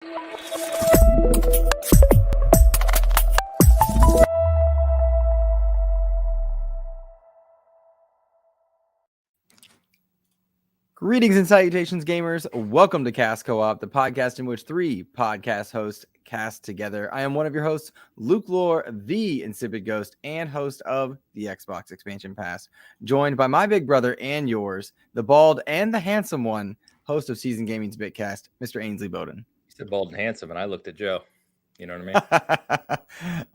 Greetings and salutations, gamers. Welcome to Cast Co-op, the podcast in which three podcast hosts cast together. I am one of your hosts, Luke Lore, the Insipid Ghost, and host of the Xbox Expansion Pass, joined by my big brother and yours, the bald and the handsome one, host of Season Gaming's Bitcast, Mr. Ainsley Bowden. You said bald and handsome, and I looked at Joe. You know what I mean?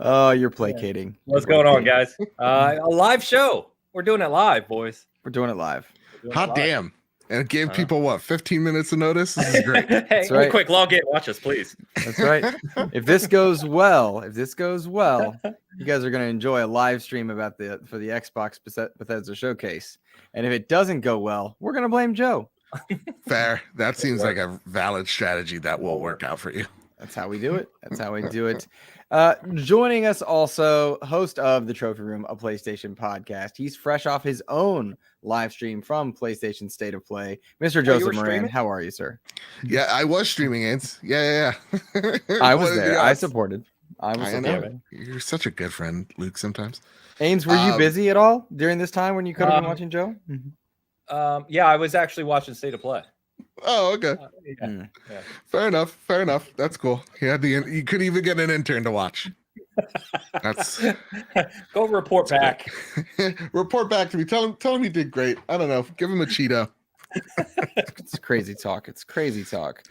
Oh, you're placating. What's going on, guys? A live show. We're doing it live, boys. We're doing it live. Hot damn. And it gave people, what, 15 minutes of notice? This is great. Hey, That's right. Quick, log in. Watch us, please. That's right. If this goes well, you guys are going to enjoy a live stream about for the Xbox Bethesda showcase. And if it doesn't go well, we're going to blame Joe. Fair. That seems like a valid strategy that will work out for you. That's how we do it. Joining us also, host of the Trophy Room, a PlayStation podcast. He's fresh off his own live stream from PlayStation State of Play. Mr. Joseph Moran, streaming? How are you, sir? Yeah, I was streaming, Ains. Yeah. I was there. I supported. I know. You're such a good friend, Luke, sometimes. Ains, were you busy at all during this time when you could have been watching Joe? Yeah, I was actually watching State of Play. Oh, okay. Yeah. Fair enough. That's cool. You could even get an intern to watch. That's go report back. Report back to me. Tell him he did great. I don't know. Give him a Cheeto. It's crazy talk.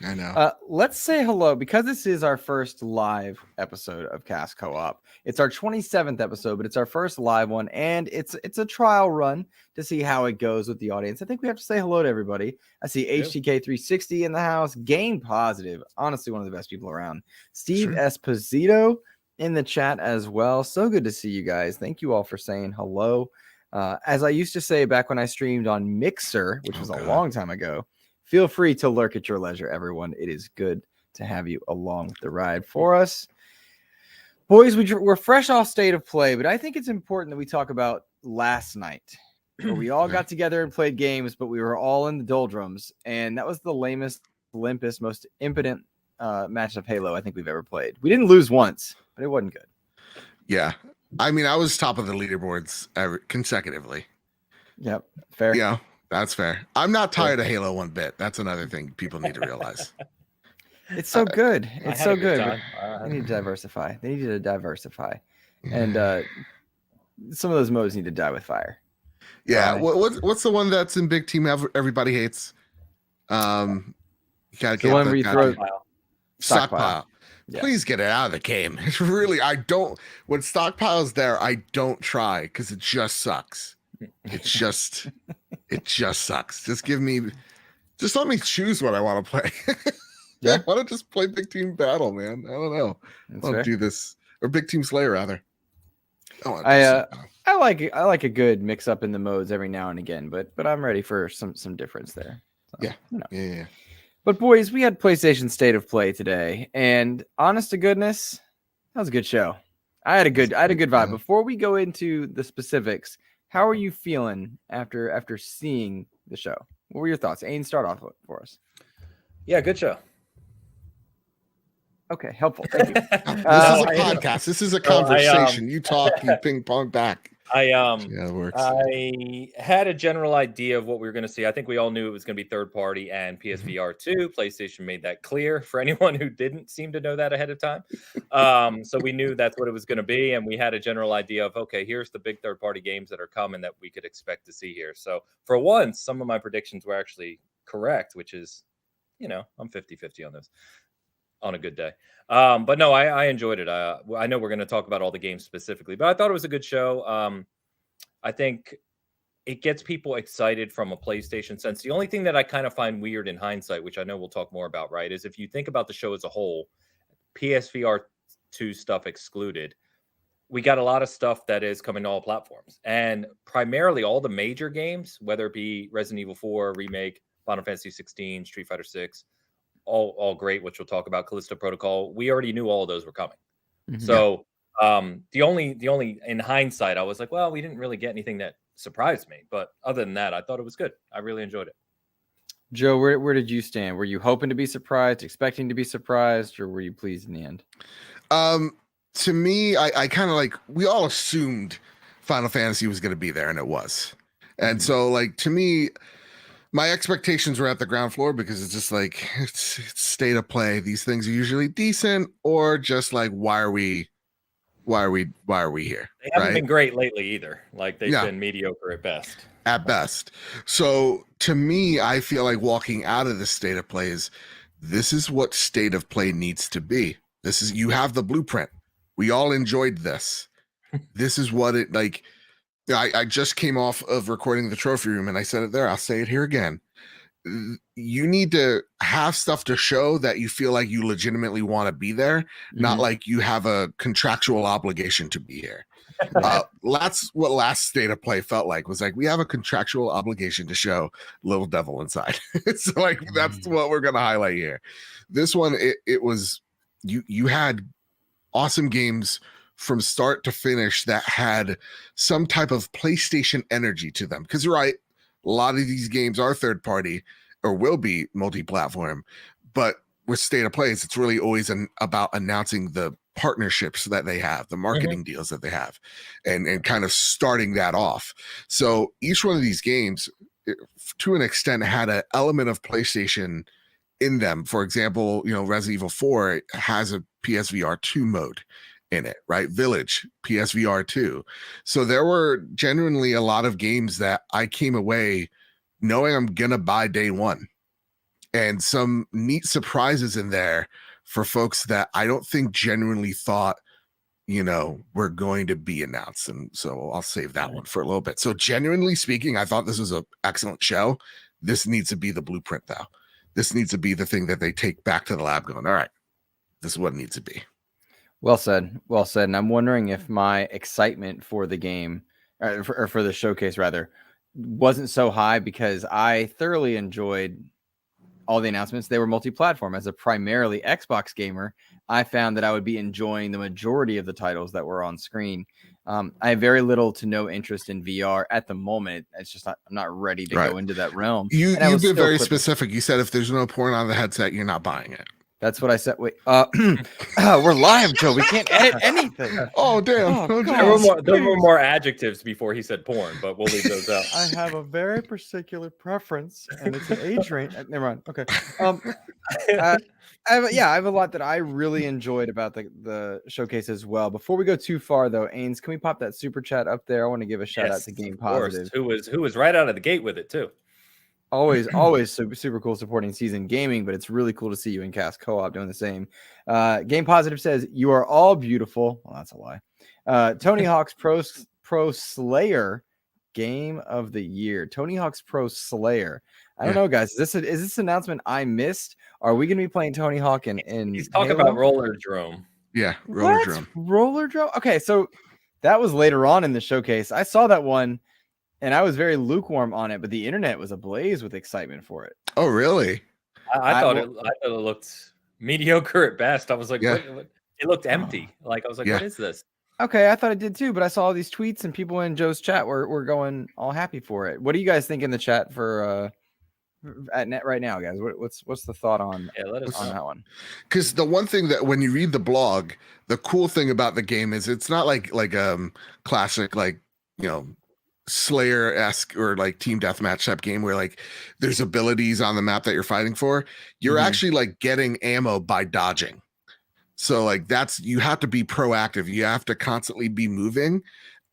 I know. Let's say hello because this is our first live episode of Cast Co-op. It's our 27th episode, but it's our first live one, and it's a trial run to see how it goes with the audience. I think we have to say hello to everybody. I see HTK360 in the house. Game Positive, honestly, one of the best people around. Steve Esposito in the chat as well. So good to see you guys. Thank you all for saying hello. As I used to say back when I streamed on Mixer, which was a long time ago, feel free to lurk at your leisure, everyone. It is good to have you along the ride for us. Boys, we're fresh off State of Play, but I think it's important that we talk about last night, where we all got together and played games, but we were all in the doldrums, and that was the limpest, most impotent match of Halo I think we've ever played. We didn't lose once, but it wasn't good. Yeah. I mean, I was top of the leaderboards consecutively. Yep. Fair. Yeah, that's fair. I'm not tired of Halo one bit. That's another thing people need to realize. It's so good. It's so good. They need to diversify. And some of those modes need to die with fire. Yeah. What's the one that's in Big Team everybody hates? You gotta get the one where you throw stockpile. Yeah. Please get it out of the game. It's really, when stockpile's there, I don't try because it just sucks. It just sucks. Just let me choose what I want to play. I want to just play Big Team Battle, man. I don't know. I'll do this, or Big Team Slay rather. I like a good mix up in the modes every now and again, but I'm ready for some difference there. So, yeah. But boys, we had PlayStation State of Play today, and honest to goodness, that was a good show. I had a good vibe. Before we go into the specifics, how are you feeling after seeing the show? What were your thoughts? Ain, start off for us. Yeah, good show. Okay, helpful. Thank you. This is a podcast. This is a conversation. You talk, you ping pong back. It works. I had a general idea of what we were going to see. I think we all knew it was going to be third party and PSVR 2. PlayStation made that clear for anyone who didn't seem to know that ahead of time. So we knew that's what it was going to be. And we had a general idea of, okay, here's the big third party games that are coming that we could expect to see here. So for once, some of my predictions were actually correct, which is, I'm 50-50 on this. On a good day. But no, I enjoyed it. I know we're going to talk about all the games specifically, but I thought it was a good show. I think it gets people excited from a PlayStation sense. The only thing that I kind of find weird in hindsight, which I know we'll talk more about, right, is if you think about the show as a whole, PSVR 2 stuff excluded, we got a lot of stuff that is coming to all platforms. And primarily all the major games, whether it be Resident Evil 4, Remake, Final Fantasy 16, Street Fighter 6, all great, which we'll talk about, Kalisto Protocol. We already knew all of those were coming. Mm-hmm. So the only in hindsight, I was like, well, we didn't really get anything that surprised me. But other than that, I thought it was good. I really enjoyed it. Joe, where did you stand? Were you hoping to be surprised, expecting to be surprised, or were you pleased in the end? To me, I kind of like, we all assumed Final Fantasy was going to be there, and it was. And so, like, to me, my expectations were at the ground floor because it's just like, it's state of play. These things are usually decent, or just like, why are we here? They haven't been great lately either. Like, they've been mediocre at best. At best. So to me, I feel like walking out of the state of play this is what state of play needs to be. This is, you have the blueprint. We all enjoyed this. This is what it, like, I just came off of recording the trophy room and I said it there. I'll say it here again. You need to have stuff to show that you feel like you legitimately want to be there, not like you have a contractual obligation to be here. That's what last state of play felt like, was like, we have a contractual obligation to show Little Devil inside. It's like, that's what we're going to highlight here. This one, it was, you had awesome games from start to finish that had some type of PlayStation energy to them. Because you're right, a lot of these games are third party or will be multi-platform, but with state of plays, it's really always about announcing the partnerships that they have, the marketing deals that they have, and kind of starting that off. So each one of these games, to an extent, had an element of PlayStation in them. For example, Resident Evil 4 has a PSVR 2 mode in it, right? Village, PSVR 2. So there were genuinely a lot of games that I came away knowing I'm gonna buy day one, and some neat surprises in there for folks that I don't think genuinely thought, were going to be announced. And so I'll save that one for a little bit. So genuinely speaking, I thought this was an excellent show. This needs to be the blueprint, though. This needs to be the thing that they take back to the lab going, all right, this is what it needs to be. Well said. Well said. And I'm wondering if my excitement for the game, or for the showcase rather, wasn't so high because I thoroughly enjoyed all the announcements. They were multi-platform. As a primarily Xbox gamer, I found that I would be enjoying the majority of the titles that were on screen. I have very little to no interest in VR at the moment. It's just I'm not ready to go into that realm. You've been very specific. You said if there's no porn on the headset, you're not buying it. That's what I said. Wait, we're live, Joe. We can't edit anything. Oh, damn. There were more adjectives before he said porn, but we'll leave those out. I have a very particular preference, and it's an age range. Never mind. Okay. I have a lot that I really enjoyed about the showcase as well. Before we go too far, though, Ains, can we pop that super chat up there? I want to give a shout out to Game Positive, who was right out of the gate with it too. Always super cool supporting Season Gaming, but it's really cool to see you in Cast Co-op doing the same. Game Positive says, you are all beautiful. Well, that's a lie. Tony Hawk's Pro Slayer Game of the Year. Tony Hawk's Pro Slayer. I don't know, guys. Is this announcement I missed? Are we going to be playing Tony Hawk in He's talking about Roller Drome. Yeah, Roller Drome. Roller Drome? Okay, so that was later on in the showcase. I saw that one, and I was very lukewarm on it, but the internet was ablaze with excitement for it. Oh, really? I thought it looked mediocre at best. I was like, what? It looked empty. Like, I was like, what is this? Okay, I thought it did too, but I saw all these tweets and people in Joe's chat were going all happy for it. What do you guys think in the chat for at net right now, guys? What's the thought on that one? Because the one thing that when you read the blog, the cool thing about the game is it's not like classic Slayer-esque or like team deathmatch type game where like there's abilities on the map that you're fighting for. You're actually like getting ammo by dodging. So like you have to be proactive. You have to constantly be moving.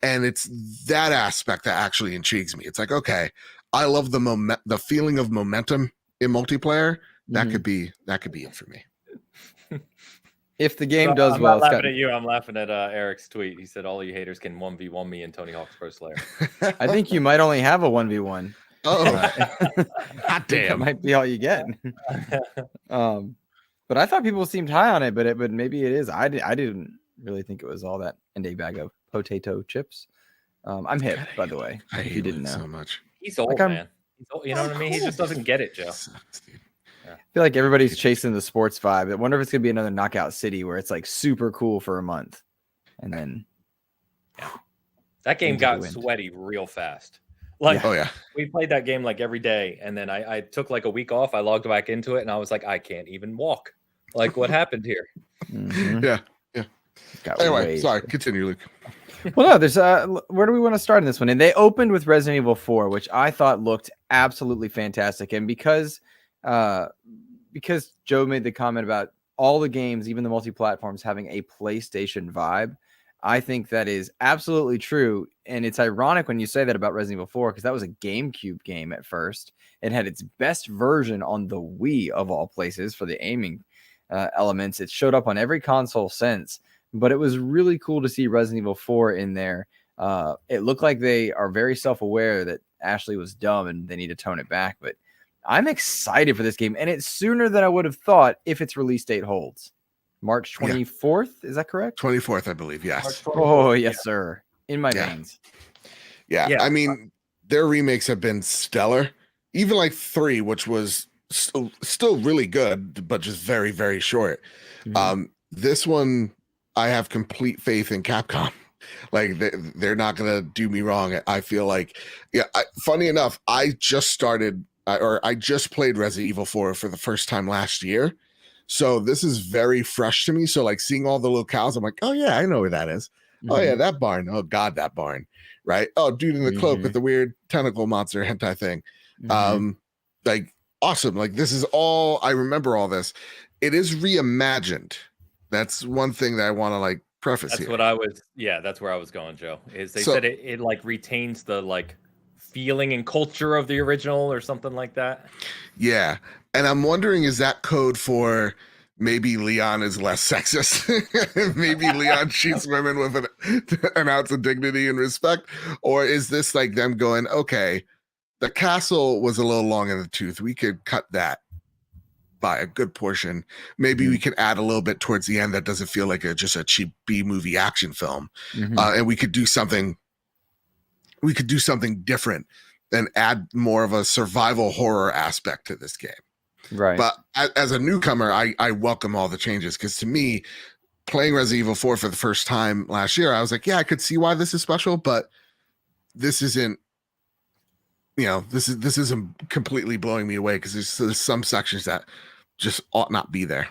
And it's that aspect that actually intrigues me. It's like, okay, I love the feeling of momentum in multiplayer. That could be it for me. If the game does I'm well, not laughing at you. I'm laughing at Eric's tweet. He said, all you haters can 1v1 me and Tony Hawk's Pro Slayer. I think you might only have a 1v1. Oh, hot damn. That might be all you get. But I thought people seemed high on it, but maybe it is. I didn't really think it was all that in a bag of potato chips. I'm hip, by the way. I if you didn't know so much. He's old, man. He's old, you know what I mean? He just doesn't get it, Joe. I feel like everybody's chasing the sports vibe. I wonder if it's gonna be another Knockout City where it's like super cool for a month, and then that game got sweaty real fast. Like, oh yeah, we played that game like every day, and then I took like a week off. I logged back into it, and I was like, I can't even walk. Like, what happened here? yeah. Got Anyway, sorry. Continue, Luke. Well, no, there's where do we want to start in this one? And they opened with Resident Evil 4, which I thought looked absolutely fantastic. And because Joe made the comment about all the games, even the multi-platforms, having a PlayStation vibe, I think that is absolutely true. And it's ironic when you say that about Resident Evil 4, because that was a GameCube game at first. It had its best version on the Wii, of all places, for the aiming elements. It showed up on every console since. But it was really cool to see Resident Evil 4 in there. It looked like they are very self-aware that Ashley was dumb and they need to tone it back. But I'm excited for this game. And it's sooner than I would have thought if its release date holds. March 24th, is that correct? 24th, I believe, yes. Oh, yes, sir. In my veins. Yeah, I mean, their remakes have been stellar. Even like 3, which was still really good, but just very, very short. This one, I have complete faith in Capcom. Like, they're not gonna do me wrong. I feel like, funny enough, I just played Resident Evil 4 for the first time last year, so this is very fresh to me. So like, seeing all the locales, I'm like, oh yeah, I know where that is. Oh yeah, that barn. Oh god, that barn. Right? Oh, dude in the cloak with the weird tentacle monster hentai thing. Like, awesome. Like, this is all, I remember all this. It is reimagined. That's one thing that I want to like preface that's here. That's where I was going, Joe. Is they said it like retains the like feeling and culture of the original or something like that. Yeah. And I'm wondering, is that code for maybe Leon is less sexist? Maybe Leon cheats women with an ounce of dignity and respect? Or is this like them going, okay, the castle was a little long in the tooth. We could cut that by a good portion. Maybe we can add a little bit towards the end that doesn't feel like just a cheap B movie action film. And we could do something different and add more of a survival horror aspect to this game. Right. But as a newcomer, I welcome all the changes, because to me, playing Resident Evil 4 for the first time last year, I was like, yeah, I could see why this is special, but this isn't, this isn't completely blowing me away, because there's some sections that just ought not be there.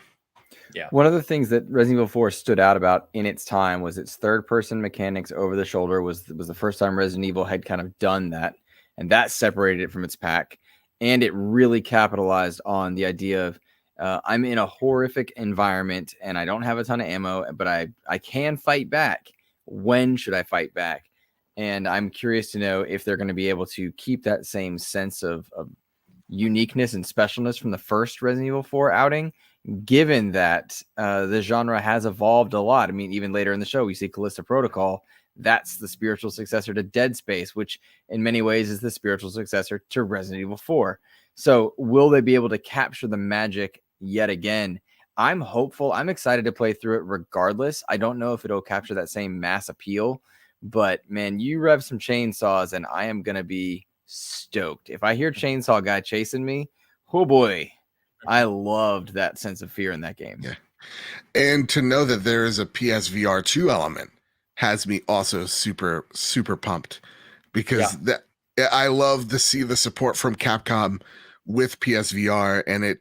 Yeah. One of the things that Resident Evil 4 stood out about in its time was its third-person mechanics over the shoulder. Was the first time Resident Evil had kind of done that, and that separated it from its pack. And it really capitalized on the idea of I'm in a horrific environment and I don't have a ton of ammo, but I can fight back. When should I fight back? And I'm curious to know if they're going to be able to keep that same sense of uniqueness and specialness from the first Resident Evil 4 outing, given that the genre has evolved a lot. I mean, even later in the show, we see Kalisto Protocol. That's the spiritual successor to Dead Space, which in many ways is the spiritual successor to Resident Evil 4. So will they be able to capture the magic yet again? I'm hopeful. I'm excited to play through it regardless. I don't know if it'll capture that same mass appeal, but man, you rev some chainsaws and I am going to be stoked. If I hear chainsaw guy chasing me, oh boy, I loved that sense of fear in that game. Yeah. And to know that there is a PSVR 2 element has me also super, super pumped, because that I love to see the support from Capcom with PSVR, and it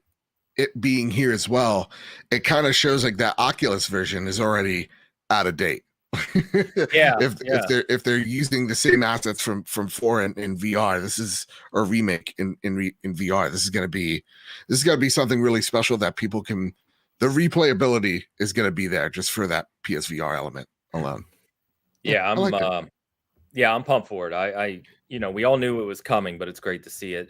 being here as well. It kind of shows like that Oculus version is already out of date. If they're using the same assets from 4 in VR, this is a remake in VR. This is gonna be something really special that people can. The replayability is gonna be there just for that PSVR element alone. Yeah, I'm pumped for it. I we all knew it was coming, but it's great to see it.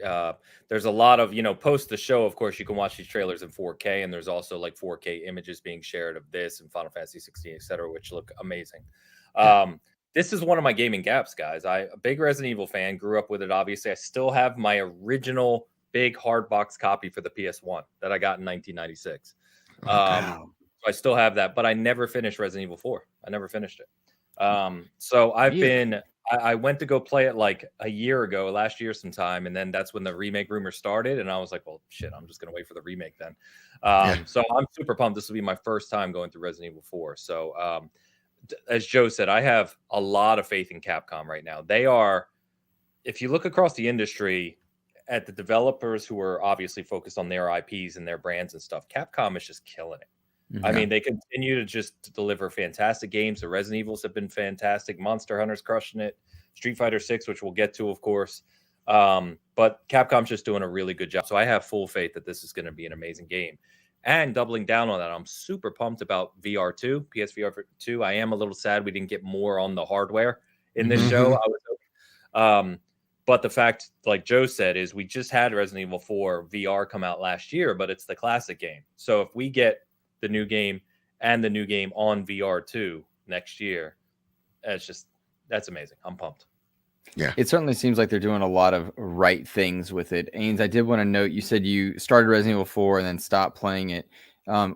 There's a lot of, post the show, of course, you can watch these trailers in 4K, and there's also like 4K images being shared of this and Final Fantasy 16, etc., which look amazing. This is one of my gaming gaps, guys. I'm a big Resident Evil fan, grew up with it, obviously. I still have my original big hard box copy for the PS1 that I got in 1996. Wow. So I still have that, but I never finished Resident Evil 4. I never finished it. So I went to go play it like a year ago, last year sometime, and then that's when the remake rumor started, and I was like, well, shit, I'm just gonna wait for the remake then. So I'm super pumped. This will be my first time going through Resident Evil 4. So as Joe said, I have a lot of faith in Capcom right now. They are if you look across the industry at the developers who are obviously focused on their IPs and their brands and stuff, Capcom is just killing it. Mhm. I mean, they continue to just deliver fantastic games. The Resident Evils have been fantastic. Monster Hunter's crushing it. Street Fighter 6, which we'll get to, of course. But Capcom's just doing a really good job. So I have full faith that this is going to be an amazing game. And doubling down on that, I'm super pumped about VR2, PSVR 2. I am a little sad we didn't get more on the hardware in this show. I was but the fact, like Joe said, is we just had Resident Evil 4 VR come out last year, but it's the classic game. So if we get the new game and the new game on VR2 next year, that's amazing. I'm pumped. Yeah, it certainly seems like they're doing a lot of right things with it. Ains, I did want to note, you said you started Resident Evil 4 and then stopped playing it.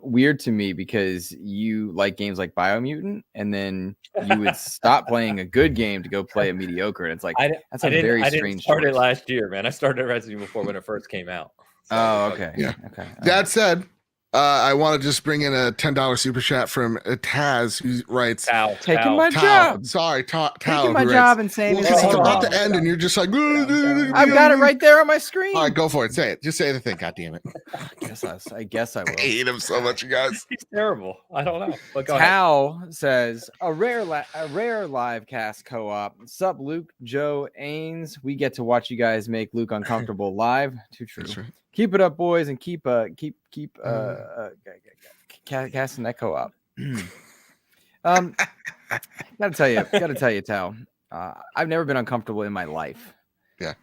Weird to me because you like games like Biomutant, and then you would stop playing a good game to go play a mediocre. And it's like, that's a very strange. I didn't start it last year, man. I started Resident Evil 4 when it first came out. So, oh, okay. Yeah. Okay. That said, I want to just bring in a $10 super chat from Taz, who writes, taking my job. Sorry, taking my job and saying it's about to end, and you're just like, I've got it right there on my screen. All right, go for it. Say it. Just say the thing. God damn it. I guess I will. I hate him so much, you guys. He's terrible. I don't know. But go Tal says a rare live cast co-op. Sup, Luke, Joe, Ains. We get to watch you guys make Luke uncomfortable live. Too true. That's right. Keep it up, boys, and keep casting that co-op. Gotta tell you, Tal. I've never been uncomfortable in my life. Yeah.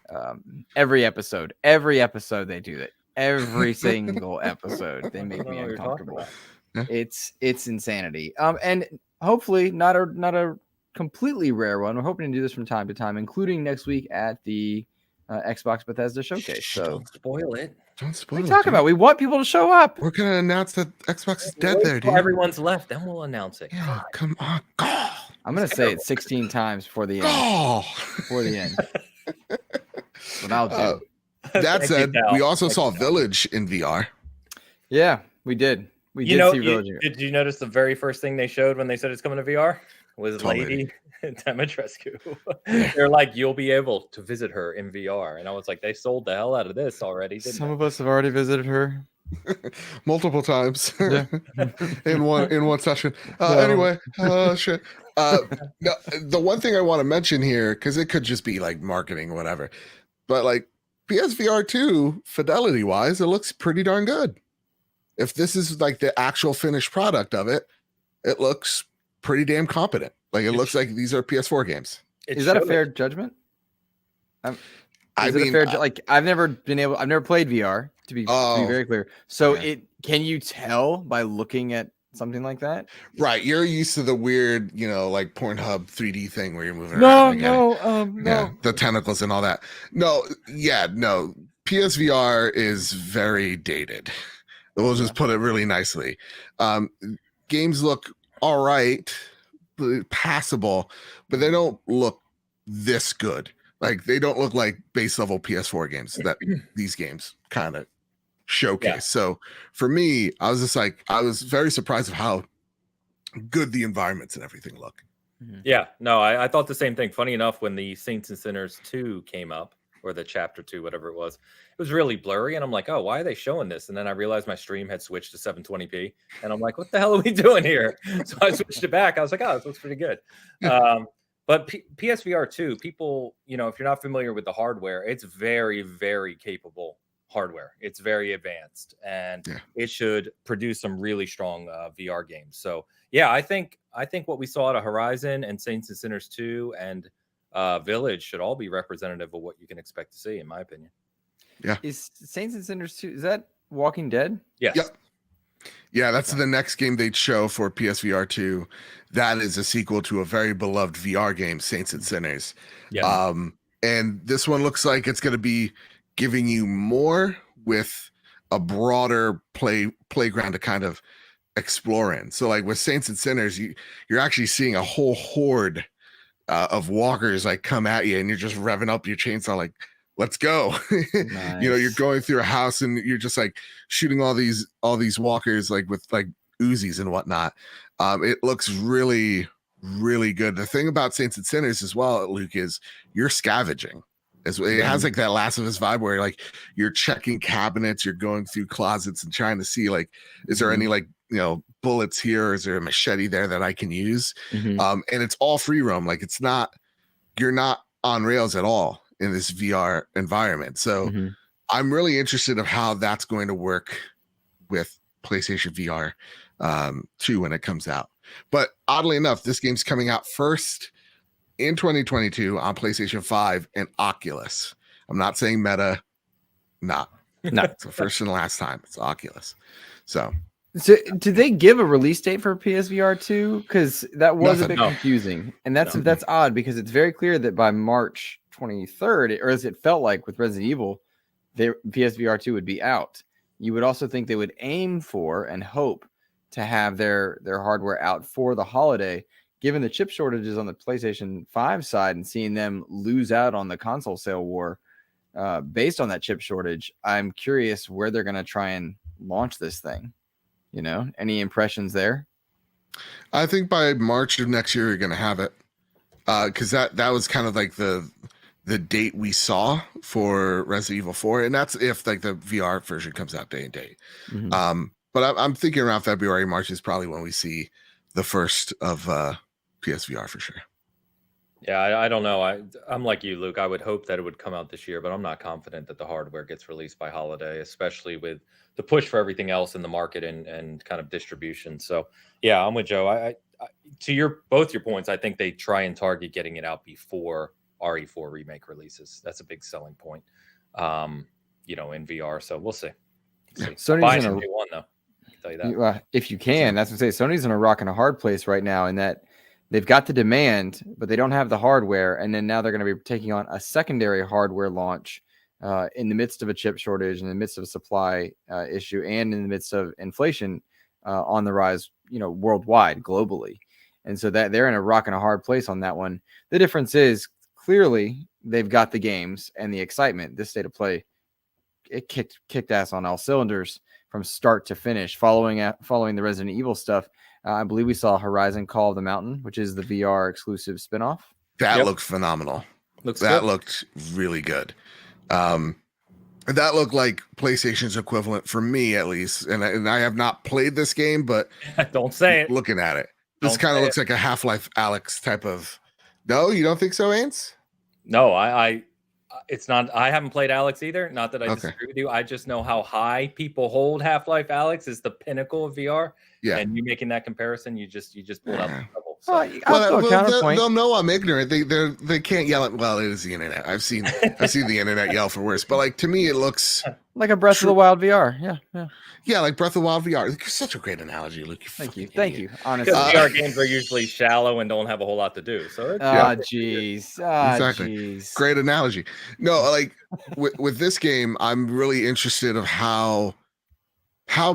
Every episode they do that. Every single episode they make me uncomfortable. Yeah. It's insanity. And hopefully not a completely rare one. We're hoping to do this from time to time, including next week at the Xbox Bethesda showcase. So don't spoil it. Don't spoil it. What are you talking about? We want people to show up. We're gonna announce that Xbox is dead there, dude. Everyone's left, then we'll announce it. Yeah, come on. God. I'm gonna say it 16 times before the end. Before the end. What I'll do. That said, we also saw Village in VR. Yeah, we did. We did see Village. Did you notice the very first thing they showed when they said it's coming to VR? Was Lady Demetrescu. They're like, you'll be able to visit her in VR. And I was like, they sold the hell out of this already, didn't Some of us have already visited her. Multiple times. Yeah. in one session. Anyway, shit. No, the one thing I want to mention here, because it could just be like marketing or whatever, but like PSVR 2, fidelity wise, it looks pretty darn good. If this is like the actual finished product of it, it looks pretty damn competent. Like it looks like these are PS4 games. Is that a fair judgment? I've never played VR, to be very clear. So can you tell by looking at something like that? Right. You're used to the weird, like Pornhub 3D thing where you're moving around. No. The tentacles and all that. No. PSVR is very dated. We'll just put it really nicely. Games look all right, passable, but they don't look this good. Like they don't look like base level PS4 games that these games kind of showcase. Yeah. So for me, I was very surprised of how good the environments and everything look. Yeah, no, I thought the same thing. Funny enough, when the Saints and Sinners 2 came up, or the chapter 2, whatever it was really blurry. And I'm like, oh, why are they showing this? And then I realized my stream had switched to 720p. And I'm like, what the hell are we doing here? So I switched it back. I was like, oh, this looks pretty good. But PSVR 2, people, if you're not familiar with the hardware, it's very, very capable hardware. It's very advanced, and it should produce some really strong VR games. So yeah, I think what we saw at Horizon and Saints and Sinners 2 and Village should all be representative of what you can expect to see, in my opinion. Yeah. Is Saints and Sinners 2, is that Walking Dead? Yes. Yep. Yeah, that's the next game they'd show for PSVR 2. That is a sequel to a very beloved VR game, Saints and Sinners. Yeah. And this one looks like it's going to be giving you more with a broader playground to kind of explore in. So like with Saints and Sinners, you're actually seeing a whole horde of walkers like come at you, and you're just revving up your chainsaw like, let's go. Nice. You're going through a house and you're just like shooting all these walkers like with like Uzis and whatnot. It looks really, really good. The thing about Saints and Sinners as well, Luke, is you're scavenging. It has like that Last of Us vibe where like you're checking cabinets, you're going through closets and trying to see like, is there any like, you know, bullets here, or is there a machete there that I can use? And it's all free roam. Like you're not on rails at all in this VR environment. So I'm really interested of how that's going to work with PlayStation VR 2 when it comes out. But oddly enough, this game's coming out first in 2022 on PlayStation 5 and Oculus. I'm not saying Meta, no. It's the first and last time. It's Oculus. So did they give a release date for PSVR 2? Because that was a bit confusing. And that's odd, because it's very clear that by March 23rd, or as it felt like with Resident Evil, PSVR 2 would be out. You would also think they would aim for and hope to have their hardware out for the holiday. Given the chip shortages on the PlayStation 5 side and seeing them lose out on the console sale war based on that chip shortage, I'm curious where they're going to try and launch this thing. You know, any impressions there? I think by March of next year, you're going to have it. Because that was kind of like the date we saw for Resident Evil 4. And that's if like the VR version comes out day and date. But I'm thinking around February, March is probably when we see the first of PSVR for sure. Yeah, I don't know. I'm like you, Luke. I would hope that it would come out this year, but I'm not confident that the hardware gets released by holiday, especially with the push for everything else in the market and kind of distribution. So yeah, I'm with Joe. I to both your points, I think they try and target getting it out before RE4 remake releases. That's a big selling point, you know, in VR. So we'll see. Sony's in a new one though. I can tell you that. If you can, that's what I say. Sony's in a rock and a hard place right now in that they've got the demand, but they don't have the hardware. And then now they're going to be taking on a secondary hardware launch in the midst of a chip shortage, in the midst of a supply issue, and in the midst of inflation on the rise, you know, worldwide, globally. And so that they're in a rock and a hard place on that one. The difference is clearly they've got the games and the excitement. This state of play, it kicked ass on all cylinders from start to finish. Following the Resident Evil stuff, I believe we saw Horizon Call of the Mountain, which is the VR exclusive spinoff. That looked phenomenal. Looked really good. That looked like PlayStation's equivalent for me, at least. And I have not played this game, but don't say it. Looking at it, this kind of looks like a Half-Life Alyx type of. No, you don't think so, Ains? No, it's not. I haven't played Alyx either. Not that I disagree with you. I just know how high people hold Half-Life Alyx is the pinnacle of VR. Yeah, and you making that comparison, you just pulled out the level. So. They'll know I'm ignorant. They can't yell at. Well, it is the internet. I've seen the internet yell for worse. But like to me, it looks like a Breath of the Wild VR. Yeah, like Breath of the Wild VR. Such a great analogy, Luke. Thank you. Honestly, because VR games are usually shallow and don't have a whole lot to do. So jeez, exactly. Geez. Great analogy. No, like with this game, I'm really interested of how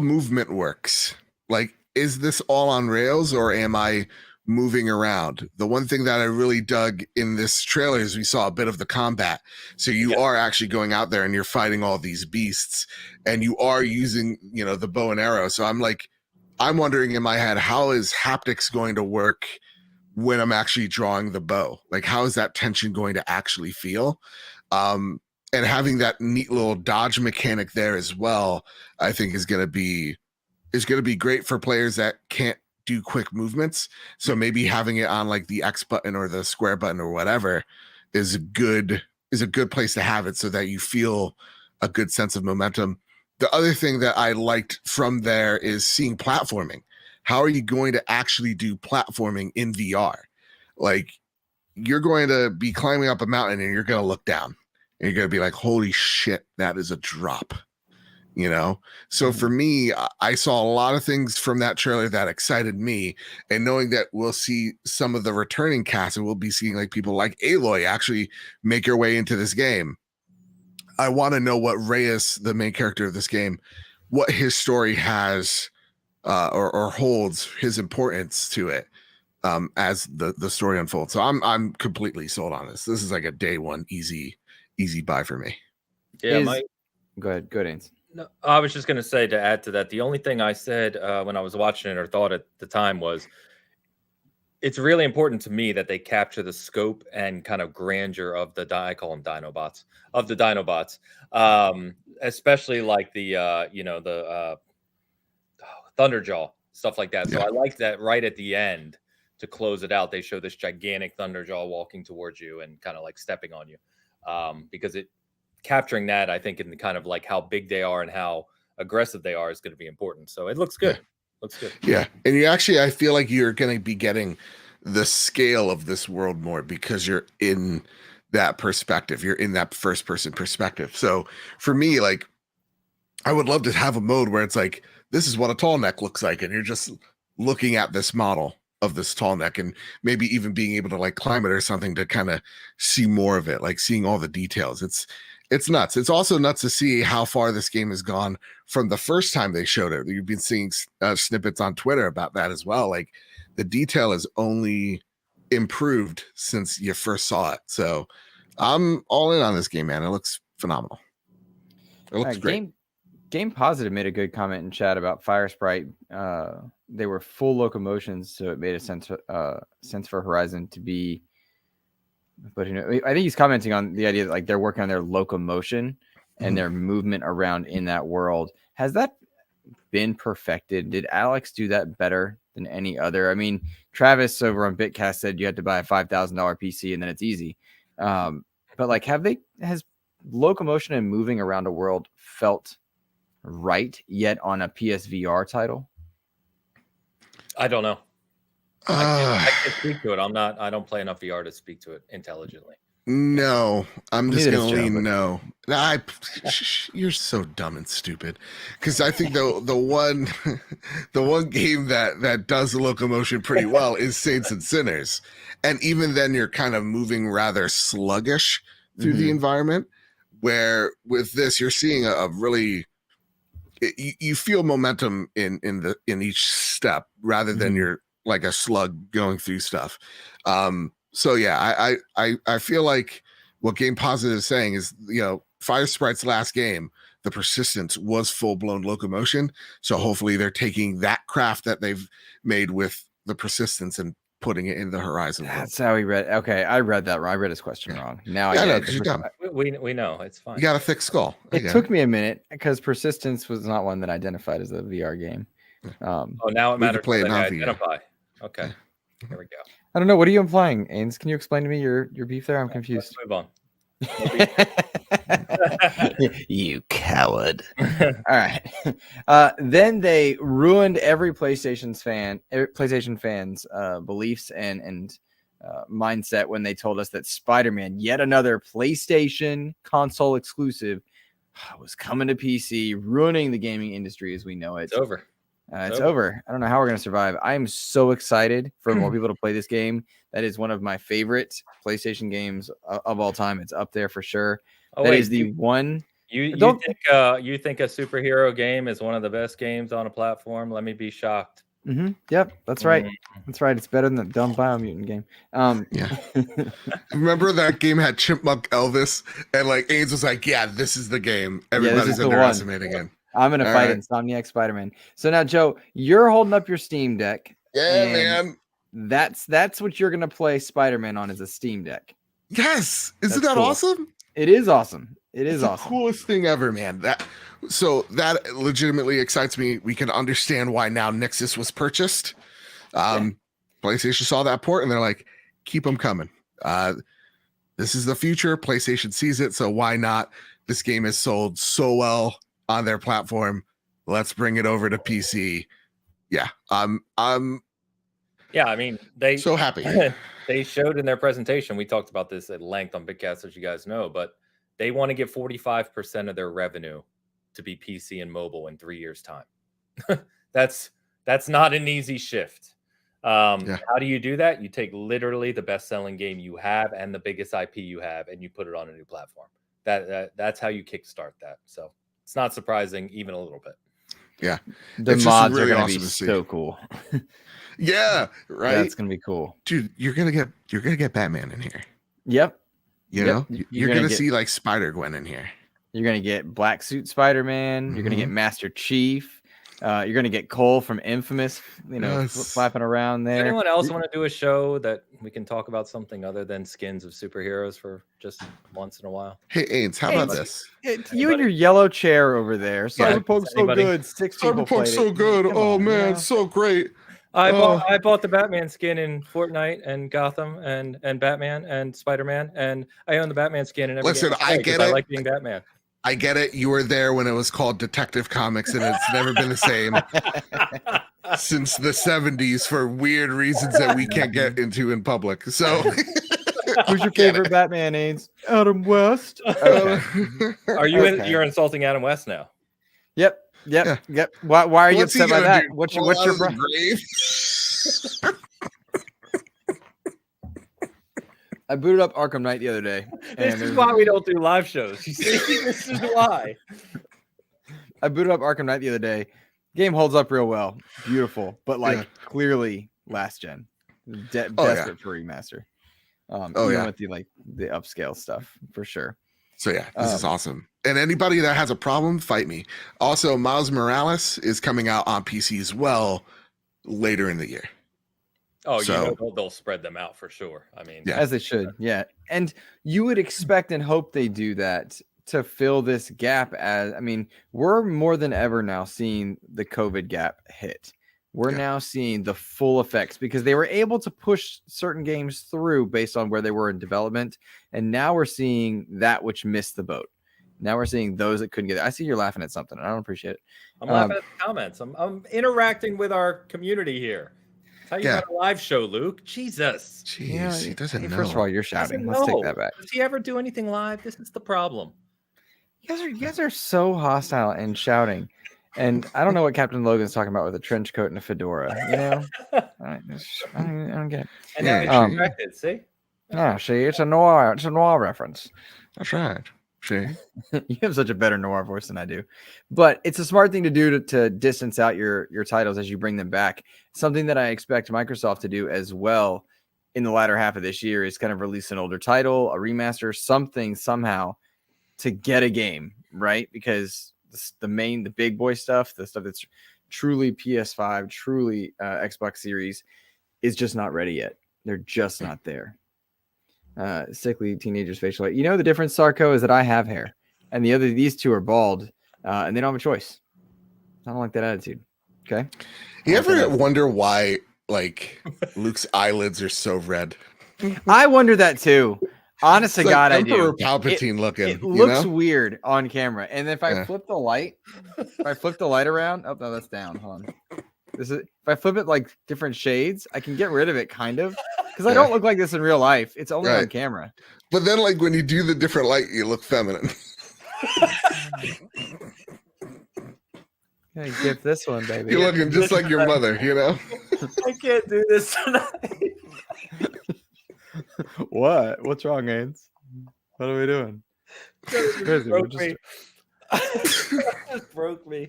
movement works. Like, is this all on rails or am I moving around? The one thing that I really dug in this trailer is we saw a bit of the combat. So you are actually going out there and you're fighting all these beasts and you are using, you know, the bow and arrow. So I'm wondering in my head, how is haptics going to work when I'm actually drawing the bow? Like, how is that tension going to actually feel? And having that neat little dodge mechanic there as well, I think is going to be great for players that can't do quick movements. So maybe having it on like the X button or the square button or whatever is a good place to have it so that you feel a good sense of momentum. The other thing that I liked from there is seeing platforming. How are you going to actually do platforming in VR? Like, you're going to be climbing up a mountain and you're going to look down and you're going to be like, holy shit, that is a drop. You know, so for me, I saw a lot of things from that trailer that excited me, and knowing that we'll see some of the returning cast and we'll be seeing like people like Aloy actually make their way into this game. I want to know what Reyes, the main character of this game, what his story has or holds, his importance to it as the story unfolds. So I'm completely sold on this. This is like a day one easy buy for me. Yeah, go ahead, Ains. No, I was just going to say, to add to that, the only thing I said when I was watching it or thought at the time was, it's really important to me that they capture the scope and kind of grandeur of I call them Dinobots, of the Dinobots, especially like the Thunderjaw, stuff like that. So I like that right at the end to close it out. They show this gigantic Thunderjaw walking towards you and kind of like stepping on you, because capturing that, I think, in the kind of like how big they are and how aggressive they are is going to be important. So it looks good. Looks good. Yeah. And I feel like you're going to be getting the scale of this world more because you're in that perspective. You're in that first person perspective. So for me, like, I would love to have a mode where it's like, this is what a tall neck looks like. And you're just looking at this model of this tall neck and maybe even being able to like climb it or something to kind of see more of it, like seeing all the details. It's nuts. It's also nuts to see how far this game has gone from the first time they showed it. You've been seeing snippets on Twitter about that as well. Like the detail has only improved since you first saw it. So I'm all in on this game, man. It looks phenomenal. It looks great. Game Positive made a good comment in chat about Fire Sprite. They were full locomotions, so it made a sense for Horizon to be. But I think he's commenting on the idea that like they're working on their locomotion and their movement around in that world. Has that been perfected? Did Alex do that better than any other? I mean, Travis over on Bitcast said you had to buy a $5,000 PC and then it's easy. But like, has locomotion and moving around a world felt right yet on a PSVR title? I don't know. I can speak to it. I don't play enough VR to speak to it intelligently. No, I'm just gonna lean no. You're so dumb and stupid. Because I think the one game that does the locomotion pretty well is Saints and Sinners, and even then you're kind of moving rather sluggish through the environment. Where with this you're seeing a really you feel momentum in each step rather than you're like a slug going through stuff. So yeah, I feel like what Game Positive is saying is, Fire Sprite's last game, the Persistence was full-blown locomotion. So hopefully they're taking that craft that they've made with the Persistence and putting it in the Horizon world. That's how he read. Okay, I read that wrong. I read his question wrong. Now I know, 'cause you're dumb. We know it's fine. You got a thick skull. It took me a minute because Persistence was not one that identified as a VR game. Now it matters play it to now identify. Okay, here we go. I don't know. What are you implying, Ains? Can you explain to me your beef there? I'm confused. Let's move on. You coward. All right. Then they ruined every PlayStation fans' beliefs and mindset when they told us that Spider-Man, yet another PlayStation console exclusive, was coming to PC, ruining the gaming industry as we know it. It's over. It's over. I don't know how we're going to survive. I am so excited for more people to play this game. That is one of my favorite PlayStation games of all time. It's up there for sure. Is the one. You think a superhero game is one of the best games on a platform? Let me be shocked. Yep, that's right. That's right. It's better than the dumb Biomutant game. Yeah. Remember that game had Chipmunk Elvis, and like Ains was like, "Yeah, this is the game." Everybody's underestimating it. I'm gonna fight Insomniac Spider-Man. So now, Joe, you're holding up your Steam Deck. Yeah, man. That's what you're gonna play Spider-Man on, is a Steam Deck. Yes, isn't that awesome? It is awesome. It is awesome. The coolest thing ever, man. That legitimately excites me. We can understand why now Nixus was purchased. PlayStation saw that port and they're like, keep them coming. This is the future. PlayStation sees it, so why not? This game is sold so well on their platform. Let's bring it over to PC. Yeah, yeah, I mean, they so happy. They showed in their presentation. We talked about this at length on Bitcast, as you guys know, but they want to get 45% of their revenue to be PC and mobile in 3 years' time. That's not an easy shift. How do you do that? You take literally the best-selling game you have and the biggest IP you have, and you put it on a new platform. That's how you kickstart that. So it's not surprising, even a little bit. Yeah, the mods really are going to be so cool. Yeah, right. That's going to be cool, dude. You're gonna get Batman in here. Yep. You're gonna see like Spider-Gwen in here. You're gonna get Black Suit Spider-Man. You're gonna get Master Chief. You're going to get Cole from Infamous, flapping around there. Does anyone else want to do a show that we can talk about something other than skins of superheroes for just once in a while? Hey, Ains, how about this? You and your yellow chair over there. Cyberpunk's so good. 6 people played it. Cyberpunk's so good. Come on, it's so great. I bought the Batman skin in Fortnite and Gotham and Batman and Spider-Man, and I own the Batman skin in every game I get it. I like being Batman. I get it. You were there when it was called Detective Comics, and it's never been the same since the 70s for weird reasons that we can't get into in public. So, who's your favorite Batman, Ains? Adam West. Okay. You're insulting Adam West now? Yep. Why are you upset by that? What's your grave? I booted up Arkham Knight the other day. This is why we don't do live shows. You see, this is why. I booted up Arkham Knight the other day. Game holds up real well. Beautiful. But clearly last gen. Desperate for remaster. With the upscale stuff for sure. So this is awesome. And anybody that has a problem, fight me. Also, Miles Morales is coming out on PC as well later in the year. Oh, they'll spread them out for sure. I mean, as they should. Yeah. And you would expect and hope they do that to fill this gap. We're more than ever now seeing the COVID gap hit. We're now seeing the full effects because they were able to push certain games through based on where they were in development. And now we're seeing that which missed the boat. Now we're seeing those that couldn't get it. I see you're laughing at something. I don't appreciate it. I'm laughing at the comments. I'm interacting with our community here. How you got a live show, Luke? Jesus. Jeez, he doesn't know. First of all, you're shouting. Let's take that back. Does he ever do anything live? This is the problem. You guys are so hostile and shouting. And I don't know what Captain Logan's talking about with a trench coat and a fedora. I don't get it. And now you're corrected, see? Yeah, see, it's a noir reference. That's right. See? You have such a better noir voice than I do. But it's a smart thing to do to distance out your titles as you bring them back. Something that I expect Microsoft to do as well in the latter half of this year is kind of release an older title, a remaster, something somehow to get a game, right? Because the big boy stuff, the stuff that's truly PS5, truly Xbox Series is just not ready yet. They're just not there. Sickly teenagers facial hair. You know the difference, Sarko, is that I have hair, and these two are bald, and they don't have a choice. I don't like that attitude. Okay. You ever wonder why Luke's eyelids are so red? I wonder that too. Honest to God, I do. Emperor Palpatine looking. It looks weird on camera, and if I flip the light, around, oh no, that's down. Hold on. If I flip it like different shades, I can get rid of it kind of. Because I don't look like this in real life. It's only on camera. But then, when you do the different light, you look feminine. Yeah, get this one, baby. You're looking just like your mother, I can't do this tonight. What? What's wrong, Ains? What are we doing? Just broke me.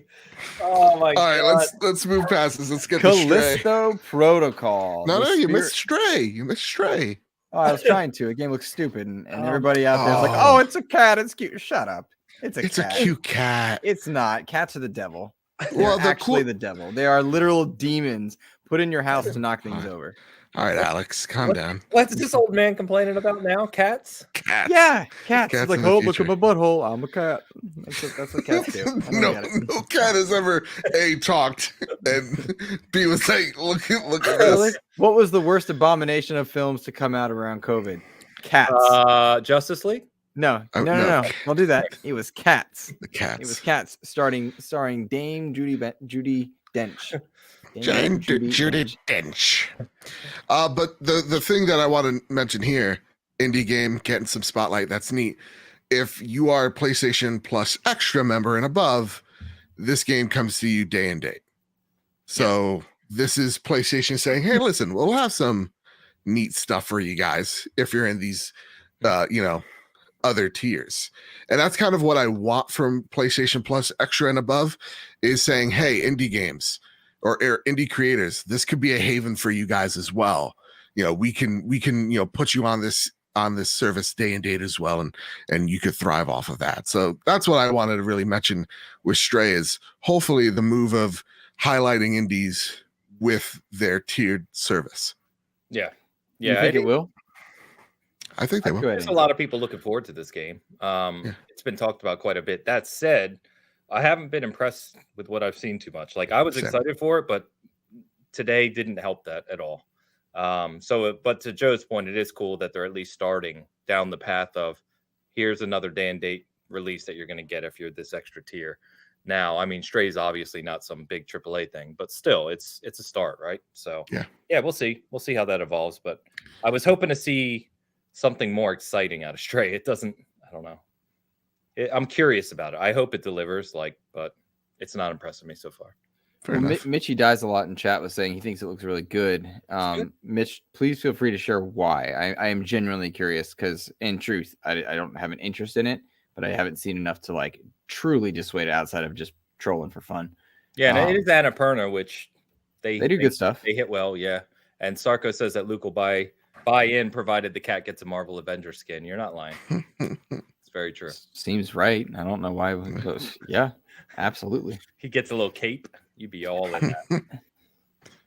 Oh my God. All right, let's move past this. Let's get Kalisto Protocol. No, you missed Stray. You missed Stray. Oh, I was trying to. The game looks stupid, and everybody out there is like, "Oh, it's a cat. It's cute." Shut up. It's a cute cat. It's not. Cats are the devil. They're actually the devil. They are literal demons put in your house to knock things over. All right, Alex, calm down. What's this old man complaining about now? Cats? Yeah, cats. He's like, oh, look at my butthole. I'm a cat. That's what cats do. No cat has ever talked and B was like, look at this. What was the worst abomination of films to come out around COVID? Cats. Justice League? No. I'll do that. It was Cats. The Cats. It was Cats, starring Dame Judi Dench. Judi Dench. But the thing that I want to mention here, indie game getting some spotlight. That's neat. If you are a PlayStation Plus Extra member and above, this game comes to you day and date. So this is PlayStation saying, "Hey, listen, we'll have some neat stuff for you guys if you're in these, other tiers." And that's kind of what I want from PlayStation Plus Extra and above, is saying, "Hey, indie games." Or indie creators, this could be a haven for you guys as well. We can put you on this service day and date as well, and you could thrive off of that. So that's what I wanted to really mention with Stray, is hopefully the move of highlighting indies with their tiered service. Yeah. You think it will? I think they will. There's a lot of people looking forward to this game. It's been talked about quite a bit. That said, I haven't been impressed with what I've seen too much. Like I was excited for it, but today didn't help that at all. But to Joe's point, it is cool that they're at least starting down the path of here's another day and date release that you're going to get if you're this extra tier. Now, I mean, Stray's obviously not some big AAA thing, but still, it's a start, right? So yeah, we'll see how that evolves. But I was hoping to see something more exciting out of Stray. It doesn't. I don't know. I'm curious about it. I hope it delivers. But it's not impressing me so far. Well, Mitchie Dies a lot in chat was saying he thinks it looks really good. Mitch, please feel free to share why. I am genuinely curious because, in truth, I don't have an interest in it, but I haven't seen enough to like truly dissuade it outside of just trolling for fun. Yeah, and it is Annapurna, which they do good stuff. They hit well, yeah. And Sarko says that Luke will buy in provided the cat gets a Marvel Avenger skin. You're not lying. It's very true. Seems right. I don't know why. Yeah, absolutely. He gets a little cape. You'd be all in that.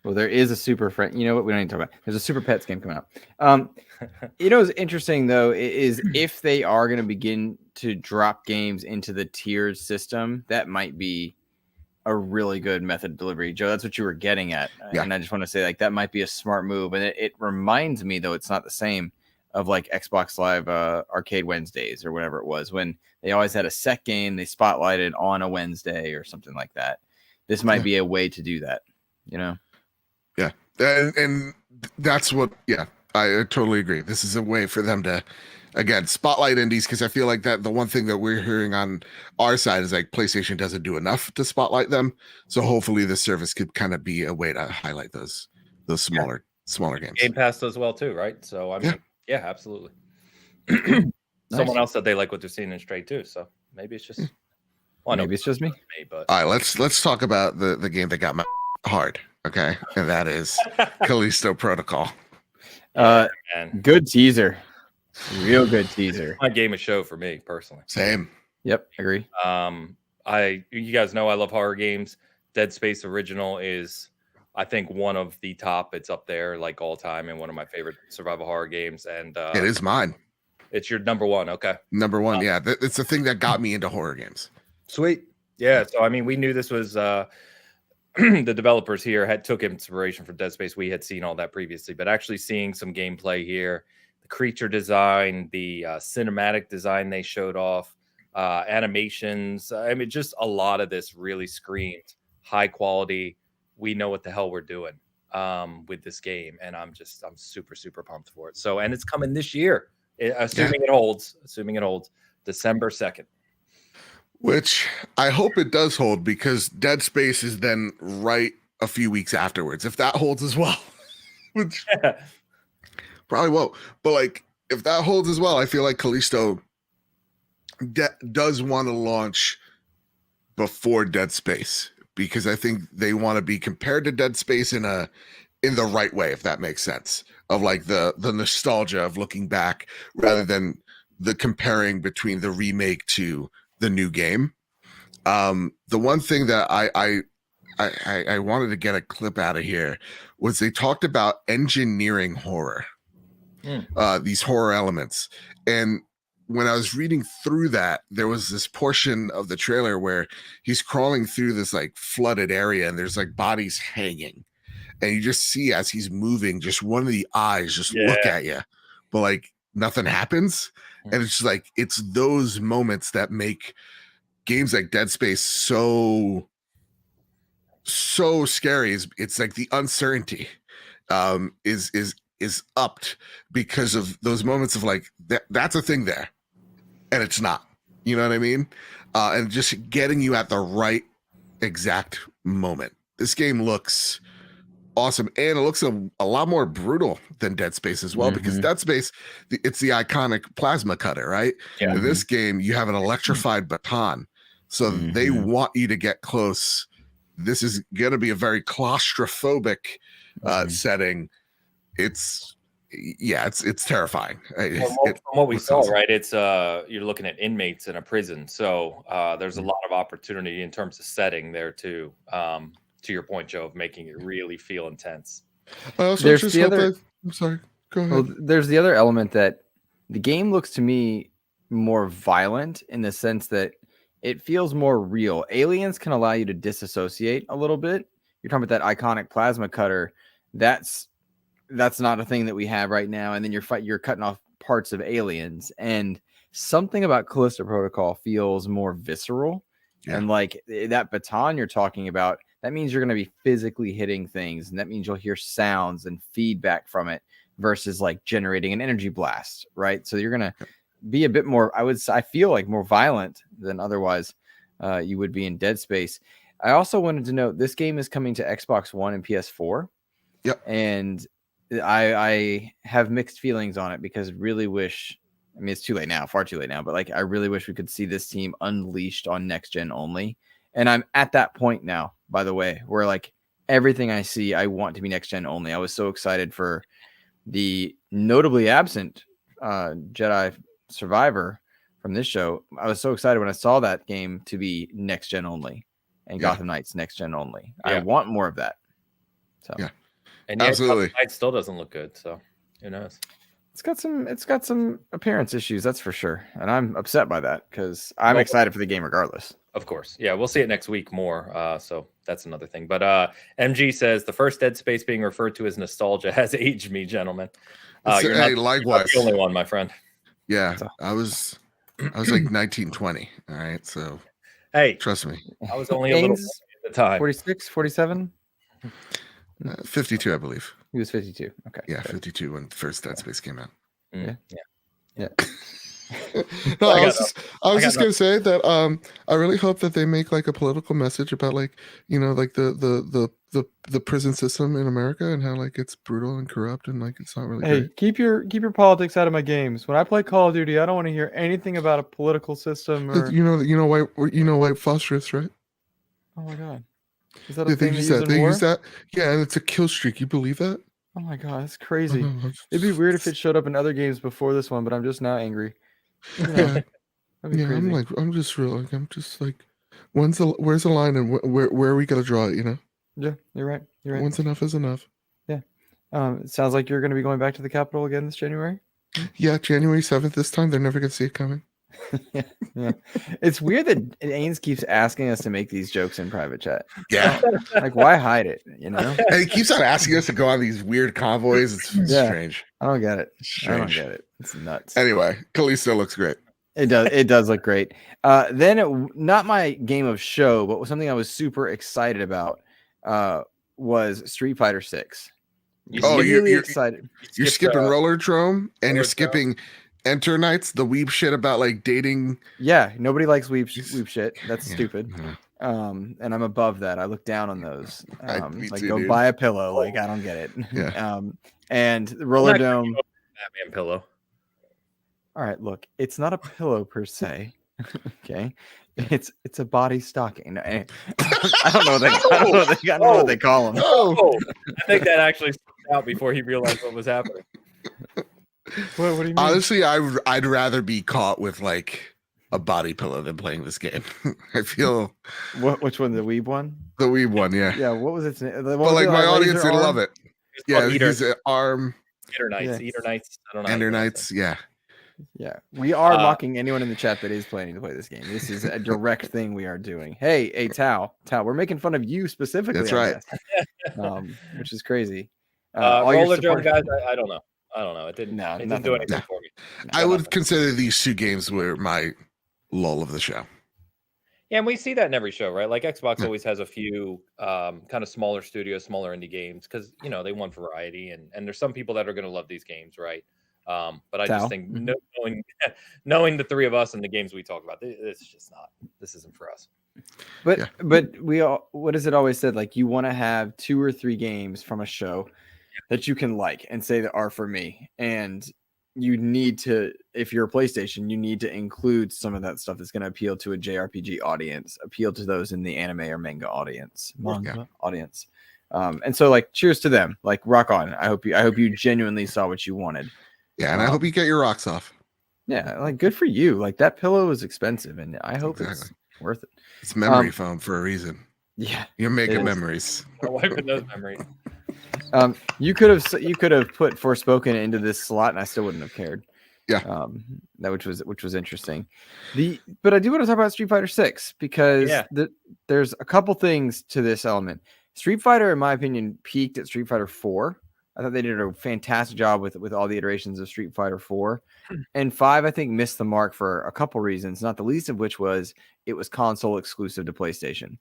Well, there is a super friend. You know what? We don't need to talk about. There's a Super Pets game coming out. What's interesting though is if they are going to begin to drop games into the tiered system, that might be a really good method of delivery. Joe, that's what you were getting at, and I just want to say like that might be a smart move. And it reminds me though, it's not the same of like Xbox Live Arcade Wednesdays or whatever it was when they always had a set game they spotlighted on a Wednesday or something like that. This might be a way to do that, you know? Yeah. And that's what, I totally agree. This is a way for them to, again, spotlight indies because I feel like that the one thing that we're hearing on our side is like PlayStation doesn't do enough to spotlight them. So hopefully this service could kind of be a way to highlight those smaller games. Game Pass does well too, right? So I mean, yeah absolutely. Someone else said they like what they're seeing in Stray too. So maybe it's just maybe it's just me. But all right, let's talk about the game that got my hard. Okay, and that is Kalisto Protocol. Good teaser, real good teaser. My game of show for me personally. Same. Yep, agree. You guys know I love horror games. Dead Space original is, I think, one of the top. It's up there like all time and one of my favorite survival horror games. And it is mine. It's your number one. Okay, number one. Yeah, it's the thing that got me into horror games. Sweet. Yeah. So I mean, we knew this was. The developers here took inspiration from Dead Space. We had seen all that previously, but actually seeing some gameplay here, the creature design, the cinematic design they showed off, animations. I mean, just a lot of this really screamed high quality. We know what the hell we're doing with this game, and I'm super, super pumped for it. So, and it's coming this year, assuming it holds. December 2nd. Which I hope it does hold because Dead Space is then right a few weeks afterwards. If that holds as well, which probably won't. But like, if that holds as well, I feel like Kalisto does want to launch before Dead Space because I think they want to be compared to Dead Space in the right way, if that makes sense. Of like the nostalgia of looking back rather than the comparing between the remake to the new game. The one thing that I wanted to get a clip out of here was they talked about engineering horror, these horror elements. And when I was reading through that, there was this portion of the trailer where he's crawling through this like flooded area and there's like bodies hanging. And you just see as he's moving, just one of the eyes just look at you, but like nothing happens. And it's just like, it's those moments that make games like Dead Space so scary. It's like the uncertainty is upped because of those moments of like, that's a thing there and it's not, you know what I mean? And just getting you at the right exact moment. This game looks awesome, and it looks a lot more brutal than Dead Space as well, because Dead Space, it's the iconic plasma cutter, right? In this game, you have an electrified baton, so they want you to get close. This is going to be a very claustrophobic setting. It's terrifying. From what we saw, right? It's you're looking at inmates in a prison, so there's a lot of opportunity in terms of setting there too. to your point, Joe, of making it really feel intense. I also just hope that. I'm sorry. Go ahead. Well, there's the other element that the game looks to me more violent in the sense that it feels more real. Aliens can allow you to disassociate a little bit. You're talking about that iconic plasma cutter. That's not a thing that we have right now. And then you're cutting off parts of aliens. And something about Kalisto Protocol feels more visceral. Yeah. And like that baton you're talking about, that means you're going to be physically hitting things. And that means you'll hear sounds and feedback from it versus like generating an energy blast, right? So you're going to be a bit more, I feel like more violent than otherwise you would be in Dead Space. I also wanted to note this game is coming to Xbox One and PS4. Yep. And I have mixed feelings on it because I really wish, I mean, it's too late now, far too late now, but like, I really wish we could see this team unleashed on next gen only. And I'm at that point now, by the way, where like everything I see, I want to be next gen only. I was so excited for the notably absent Jedi Survivor from this show. I was so excited when I saw that game to be next gen only and Gotham Knights next gen only. I want more of that. So yeah, and absolutely. Gotham Knights still doesn't look good. So who knows? It's got some appearance issues, that's for sure, and I'm upset by that because I'm excited for the game regardless. Of course, yeah, we'll see it next week more. So that's another thing. But MG says the first Dead Space being referred to as nostalgia has aged me, gentlemen. Hey, likewise. You're not the only one, my friend. Yeah, I was like 1920. All right, so hey, trust me, I was only a little at the time. 46, 47, 52, I believe. He was 52. Okay. Yeah, 52 when the first Dead Space came out. Yeah. No, I was just gonna say that I really hope that they make like a political message about like, you know, like the prison system in America and how like it's brutal and corrupt and like it's not really great. keep your politics out of my games. When I play Call of Duty, I don't want to hear anything about a political system or you know white phosphorus, right? Oh my god. Is that a thing they use that? Yeah, and it's a kill streak. You believe that? Oh my god, that's crazy. It'd be weird if it showed up in other games before this one, but I'm just now angry. You know, yeah, I'm just like, where's the line and where are we gonna draw it? You know? Yeah, you're right. Once enough is enough. Yeah. It sounds like you're going to be going back to the Capitol again this January. Yeah, January 7th. This time they're never gonna see it coming. yeah. It's weird that Ains keeps asking us to make these jokes in private chat. Yeah. Like, why hide it? You know? And he keeps on asking us to go on these weird convoys. It's strange. I don't get it. Strange. I don't get it. It's nuts. Anyway, Kalisto looks great. It does look great. Then not my game of show, but something I was super excited about was Street Fighter 6. You're excited. You're skipping Rollerdrome and you're skipping Enter Nights, the weeb shit about like dating. Yeah, nobody likes weeb shit. That's stupid. And I'm above that. I look down on those. Like, go buy a pillow. Like, I don't get it. Yeah. And Rollerdrome. Batman pillow. All right, look, it's not a pillow per se. Okay, it's a body stocking. I don't know what they call them. Oh, I think that actually stood out before he realized what was happening. What do you mean? Honestly, I'd rather be caught with like a body pillow than playing this game. I feel. Which one? The weeb one? The weeb one, yeah. Yeah. What was its name? But like my audience didn't love it. Yeah, his arm. Eater Nights. I don't know. Ender Nights, yeah. Yeah, we are mocking anyone in the chat that is planning to play this game. This is a direct thing we are doing. Hey, Tao, we're making fun of you specifically. That's right. Which is crazy. Rollerdrome guys, I don't know. It didn't do anything for me. I would consider these two games were my lull of the show. Yeah, and we see that in every show, right? Like Xbox always has a few kind of smaller studios, smaller indie games because they want variety, and there's some people that are going to love these games, right? But I just think knowing the three of us and the games we talk about, this isn't for us. But we all, what is it always said? Like, you want to have 2 or 3 games from a show that you can like and say that are for me. And you need to, if you're a PlayStation, you need to include some of that stuff that's going to appeal to a JRPG audience, appeal to those in the anime or manga audience. And so, like, cheers to them. Like, rock on. I hope you genuinely saw what you wanted. Yeah, and I hope you get your rocks off. Yeah, like, good for you. Like, that pillow is expensive, and I hope it's worth it. It's memory foam for a reason. Yeah, you're making memories. Wiping those memories. You could have put Forspoken into this slot, and I still wouldn't have cared. Yeah. That which was interesting. But I do want to talk about Street Fighter 6 because there's a couple things to this element. Street Fighter, in my opinion, peaked at Street Fighter 4. I thought they did a fantastic job with all the iterations of Street Fighter 4. And 5, I think, missed the mark for a couple reasons, not the least of which was it was console exclusive to PlayStation.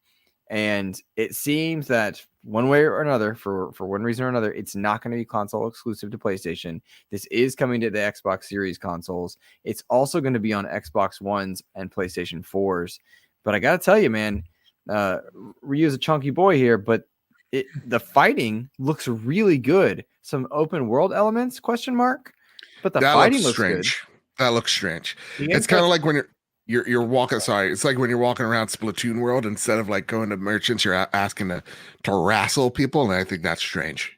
And it seems that one way or another, for one reason or another, it's not going to be console exclusive to PlayStation. This is coming to the Xbox Series consoles. It's also going to be on Xbox Ones and PlayStation 4s. But I got to tell you, man, Ryu's a chunky boy here, but the fighting looks really good. Some open world elements, question mark. But the fighting looks strange. That looks strange. It's kind of like when you're walking. Sorry, it's like when you're walking around Splatoon world, instead of like going to merchants, you're asking to wrestle people, and I think that's strange.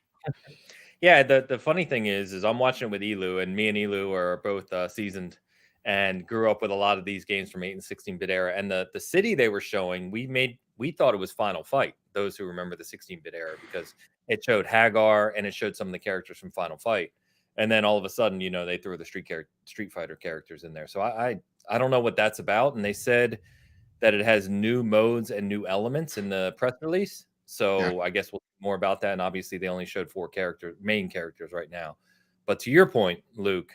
Yeah, the funny thing is I'm watching it with Elu, and me and Elu are both seasoned and grew up with a lot of these games from 8 and 16-bit era. And the city they were showing, we thought it was Final Fight. Those who remember the 16-bit era, because it showed Hagar and it showed some of the characters from Final Fight. And then all of a sudden, they threw the Street Fighter characters in there. So I don't know what that's about. And they said that it has new modes and new elements in the press release. So I guess we'll see more about that. And obviously they only showed 4 main characters right now. But to your point, Luke,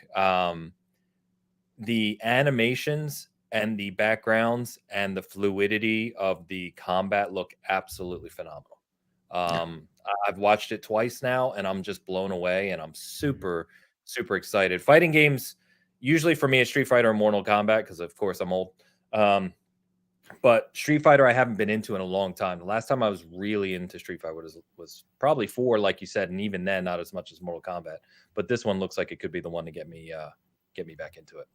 the animations and the backgrounds and the fluidity of the combat look absolutely phenomenal. I've watched it twice now, and I'm just blown away, and I'm super, super excited. Fighting games, usually for me, it's Street Fighter and Mortal Kombat, because of course I'm old. But Street Fighter I haven't been into in a long time. The last time I was really into Street Fighter was probably 4, like you said, and even then, not as much as Mortal Kombat. But this one looks like it could be the one to get me back into it.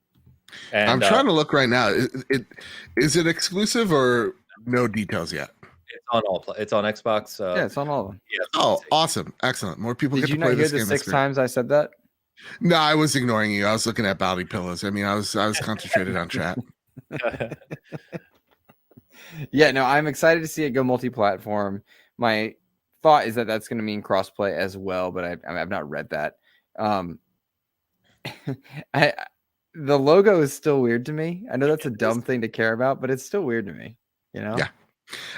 And I'm trying to look right now. Is it exclusive or no details yet? It's on it's on Xbox. Yeah, it's on all of them. Yeah, oh, awesome. Excellent. More people get to play this game. Did you not hear the 6 times I said that? No, I was ignoring you. I was looking at Bally Pillows. I mean, I was concentrated on chat. Yeah, no, I'm excited to see it go multi-platform. My thought is that that's going to mean crossplay as well, but I've not read that. The logo is still weird to me. I know that's a dumb thing to care about, but it's still weird to me. Yeah.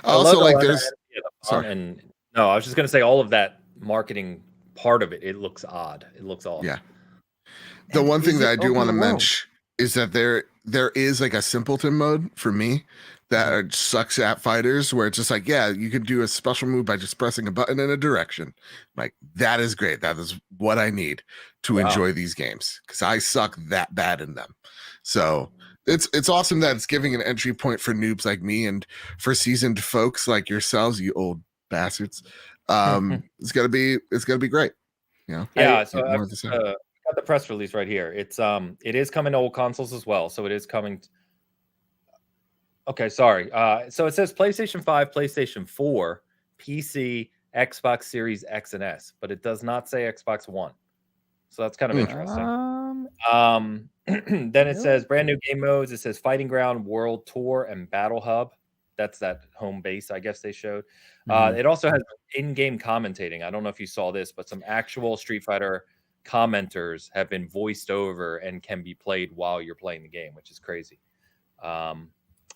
Also, like there's. Sorry. And no, I was just going to say all of that marketing part of it. It looks odd. It looks off. Yeah. The one thing that I do want to mention is that there is like a simpleton mode for me that sucks at fighters, where it's just like, yeah, you can do a special move by just pressing a button in a direction. Like, that is great. That is what I need to enjoy these games, because I suck that bad in them. So it's awesome that it's giving an entry point for noobs like me, and for seasoned folks like yourselves, you old bastards. It's gonna be great. Yeah. So I've got the press release right here. It is coming to old consoles as well. So it is coming. Okay, sorry. So it says PlayStation 5, PlayStation 4, PC, Xbox Series X and S, but it does not say Xbox One. So that's kind of interesting. Then it says brand new game modes. It says Fighting Ground, World Tour, and Battle Hub. That's that home base, I guess they showed. It also has in-game commentating. I don't know if you saw this, but some actual Street Fighter commenters have been voiced over and can be played while you're playing the game, which is crazy.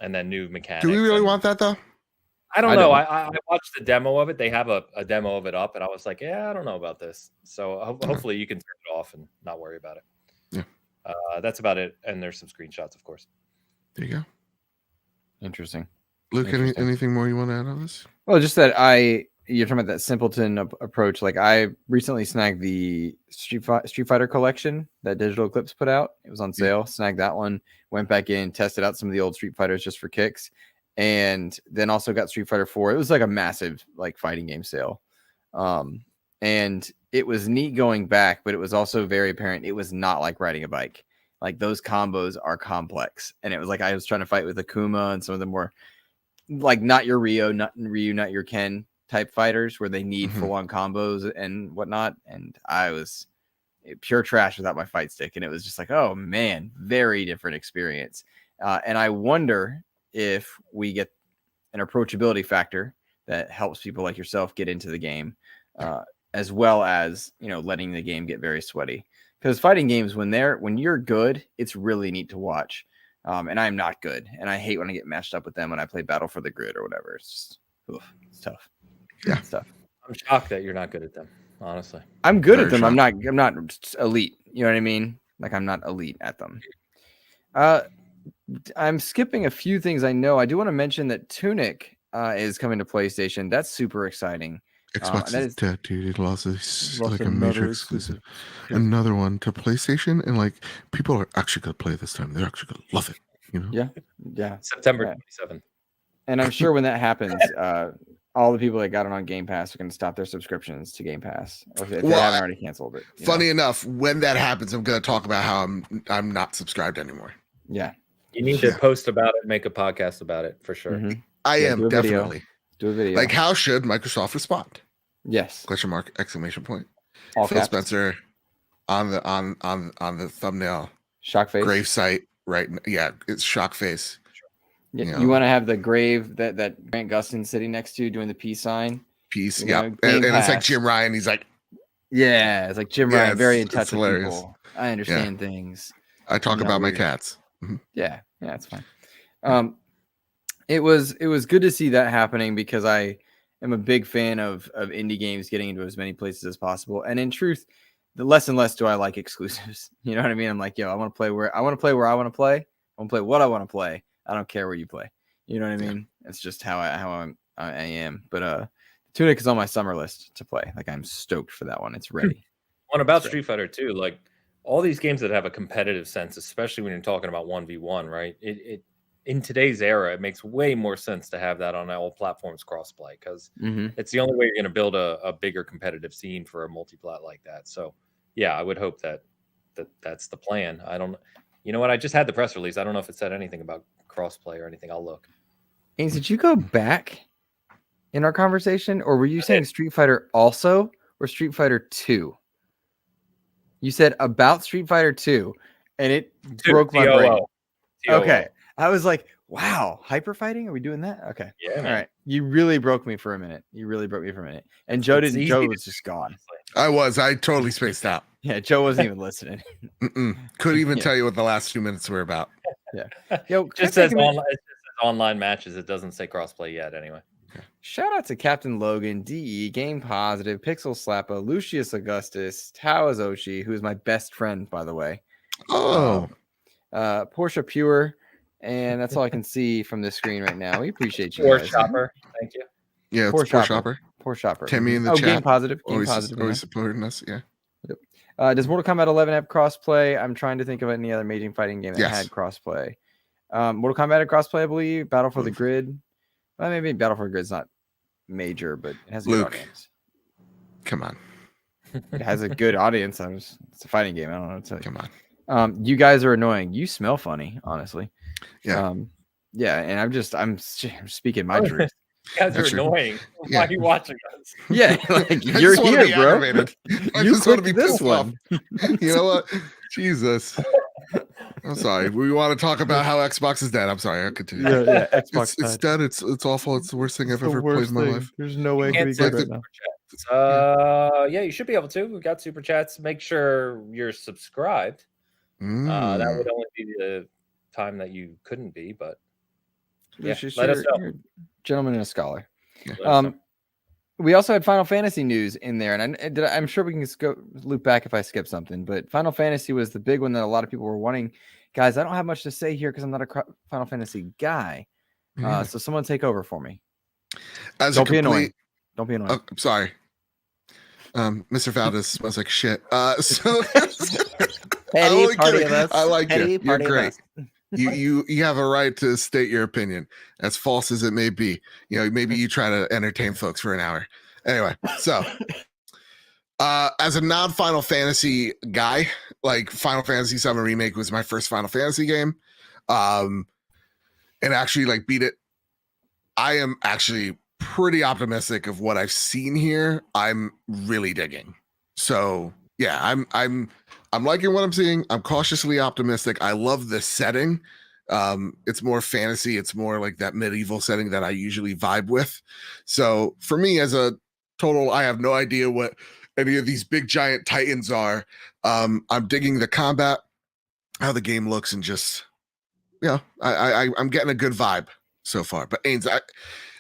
And then new mechanics. Do we really want that though? I don't know. I watched the demo of it. They have a demo of it up, and I was like, yeah, I don't know about this. So hopefully you can turn it off and not worry about it. Yeah. That's about it. And there's some screenshots, of course. There you go. Interesting. Luke, anything more you want to add on this? Well, just that you're talking about that simpleton approach. Like, I recently snagged the Street Fighter collection that Digital Eclipse put out. It was on sale. Snagged that one. Went back in, tested out some of the old Street Fighters just for kicks, and then also got Street Fighter 4. It was like a massive fighting game sale, and it was neat going back, but it was also very apparent it was not like riding a bike. Like, those combos are complex, and it was like I was trying to fight with Akuma and some of them were like not your Ryu, not your Ken type fighters where they need full-on combos and whatnot, and I was pure trash without my fight stick, and it was just like, oh man, very different experience. And I wonder if we get an approachability factor that helps people like yourself get into the game, as well as, you know, letting the game get very sweaty. Because fighting games, when you're good, it's really neat to watch. And I'm not good, and I hate when I get matched up with them when I play Battle for the Grid or whatever. It's just, it's tough. Yeah, it's tough. I'm shocked that you're not good at them. Honestly, I'm good at them. Shocked. I'm not elite. You know what I mean? Like, I'm not elite at them. I'm skipping a few things. I know. I do want to mention that Tunic is coming to PlayStation. That's super exciting. Xbox is dead, dude. It lost like a another major exclusive. Another one to PlayStation, and like people are actually gonna play this time. They're actually gonna love it. You know? Yeah. September 27th. And I'm sure when that happens, all the people that got it on Game Pass are going to stop their subscriptions to Game Pass, or if they haven't already canceled it. Funny enough, when that happens, I'm going to talk about how I'm not subscribed anymore. Yeah, you need to post about it, make a podcast about it for sure. Mm-hmm. I am definitely do a video. Like, how should Microsoft respond? Yes. Question mark! Exclamation point! All Phil caps. Spencer on the thumbnail. Shock face. Grave site. Right. Yeah, it's shock face. Yeah, you want to have the grave that Grant Gustin's sitting next to doing the peace sign. Peace. Yeah. And it's like Jim Ryan. He's like, yeah, it's like Jim Ryan, very in touch with hilarious. people. I understand things. I talk about my cats. Mm-hmm. Yeah, it's fine. It was good to see that happening, because I am a big fan of indie games getting into as many places as possible. And in truth, the less and less do I like exclusives. You know what I mean? I'm like, I want to play where I want to play. I want to play what I want to play. I don't care where you play. You know what I mean? It's just how I am. But Tunic is on my summer list to play. Like, I'm stoked for that one. It's ready. One about Street Fighter 2, like all these games that have a competitive sense, especially when you're talking about 1v1, right? It in today's era, it makes way more sense to have that on all platforms crossplay, because it's the only way you're going to build a bigger competitive scene for a multi-plat like that. So yeah, I would hope that's the plan. I don't, you know what? I just had the press release. I don't know if it said anything about crossplay or anything. I'll look. Ains, did you go back in our conversation, or were you saying Street Fighter also, or Street Fighter 2? You said about Street Fighter 2, and it broke my brain. Okay. I was like, wow, hyper fighting? Are we doing that? Okay. Yeah. All right. You really broke me for a minute. And Joe was just gone. I totally spaced out. Yeah, Joe wasn't even listening. Couldn't even tell you what the last 2 minutes were about. Yeah. Yo, it says online matches. It doesn't say crossplay yet anyway. Shout out to Captain Logan, DE, Game Positive, Pixel Slappa, Lucius Augustus, Tao Azoshi, who is my best friend, by the way. Portia Pure, and that's all I can see from this screen right now. We appreciate you guys. Shopper, thank you. Yeah, Poor Shopper. Poor Shopper. Timmy in the chat. Game Positive. Always supporting us. Yeah. Yep. Does Mortal Kombat 11 have crossplay? I'm trying to think of any other major fighting game that had crossplay. Mortal Kombat had crossplay, I believe. Battle for the Grid. Well, maybe Battle for the Grid's not major, but it has a good audience. Come on. It has a good audience. It's a fighting game. I don't know what to tell you. Come on. You guys are annoying. You smell funny, honestly. Yeah. And I'm speaking my truth. You guys are annoying. Why are you watching us? Yeah, like, you're here, bro. I just want to be this one. You know what? Jesus. I'm sorry. We want to talk about how Xbox is dead. I'm sorry. I'll continue. Yeah, Xbox it's dead. It's awful. It's the worst thing I've ever played in my life. There's no way it can be good right now. Yeah, you should be able to. We've got super chats. Make sure you're subscribed. That would only be the time that you couldn't be, but yeah, let us know. You're a gentleman and a scholar. We also had Final Fantasy news in there, and I'm sure we can go loop back if I skip something, but Final Fantasy was the big one that a lot of people were wanting. Guys, I don't have much to say here because I'm not a Final Fantasy guy. So someone take over for me. Don't be annoying. Don't be annoying. I'm sorry. Mr. Valdez smells like shit. So I like it. You're great. You have a right to state your opinion, as false as it may be. You know, maybe you try to entertain folks for an hour. Anyway, so as a non-Final Fantasy guy, like Final Fantasy VII Remake was my first Final Fantasy game, and actually like beat it. I am actually pretty optimistic of what I've seen here. I'm really digging. So yeah, I'm liking what I'm seeing. I'm cautiously optimistic. I love the setting. It's more fantasy. It's more like that medieval setting that I usually vibe with. So for me, as a total, I have no idea what any of these big giant titans are. I'm digging the combat, how the game looks, and just I'm getting a good vibe so far. But Ains,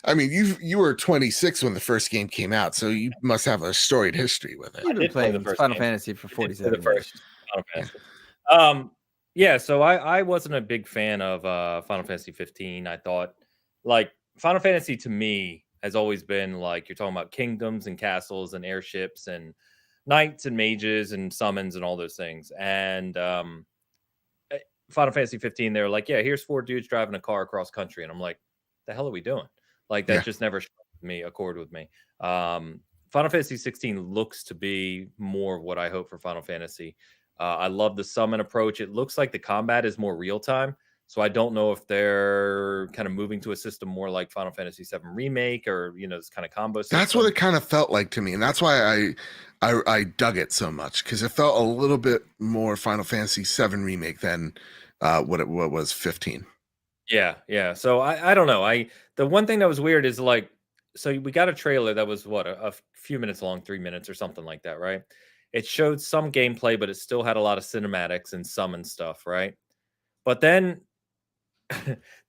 I mean, you were 26 when the first game came out, so you must have a storied history with it. You've been playing Final Fantasy for 47 years. Final Fantasy. Yeah, so I wasn't a big fan of Final Fantasy 15. I thought, like, Final Fantasy to me has always been like, you're talking about kingdoms and castles and airships and knights and mages and summons and all those things. And Final Fantasy 15, they were like, yeah, here's 4 dudes driving a car across country. And I'm like, the hell are we doing? Like, that just never accord with me. Final Fantasy 16 looks to be more of what I hope for Final Fantasy. I love the summon approach. It looks like the combat is more real time. So I don't know if they're kind of moving to a system more like Final Fantasy 7 Remake or, this kind of combo system. That's what it kind of felt like to me. And that's why I dug it so much, because it felt a little bit more Final Fantasy 7 Remake than what was 15. Yeah. So I don't know. The one thing that was weird is, like, so we got a trailer that was a few minutes long, 3 minutes or something like that, right? It showed some gameplay, but it still had a lot of cinematics and summon stuff, right? But then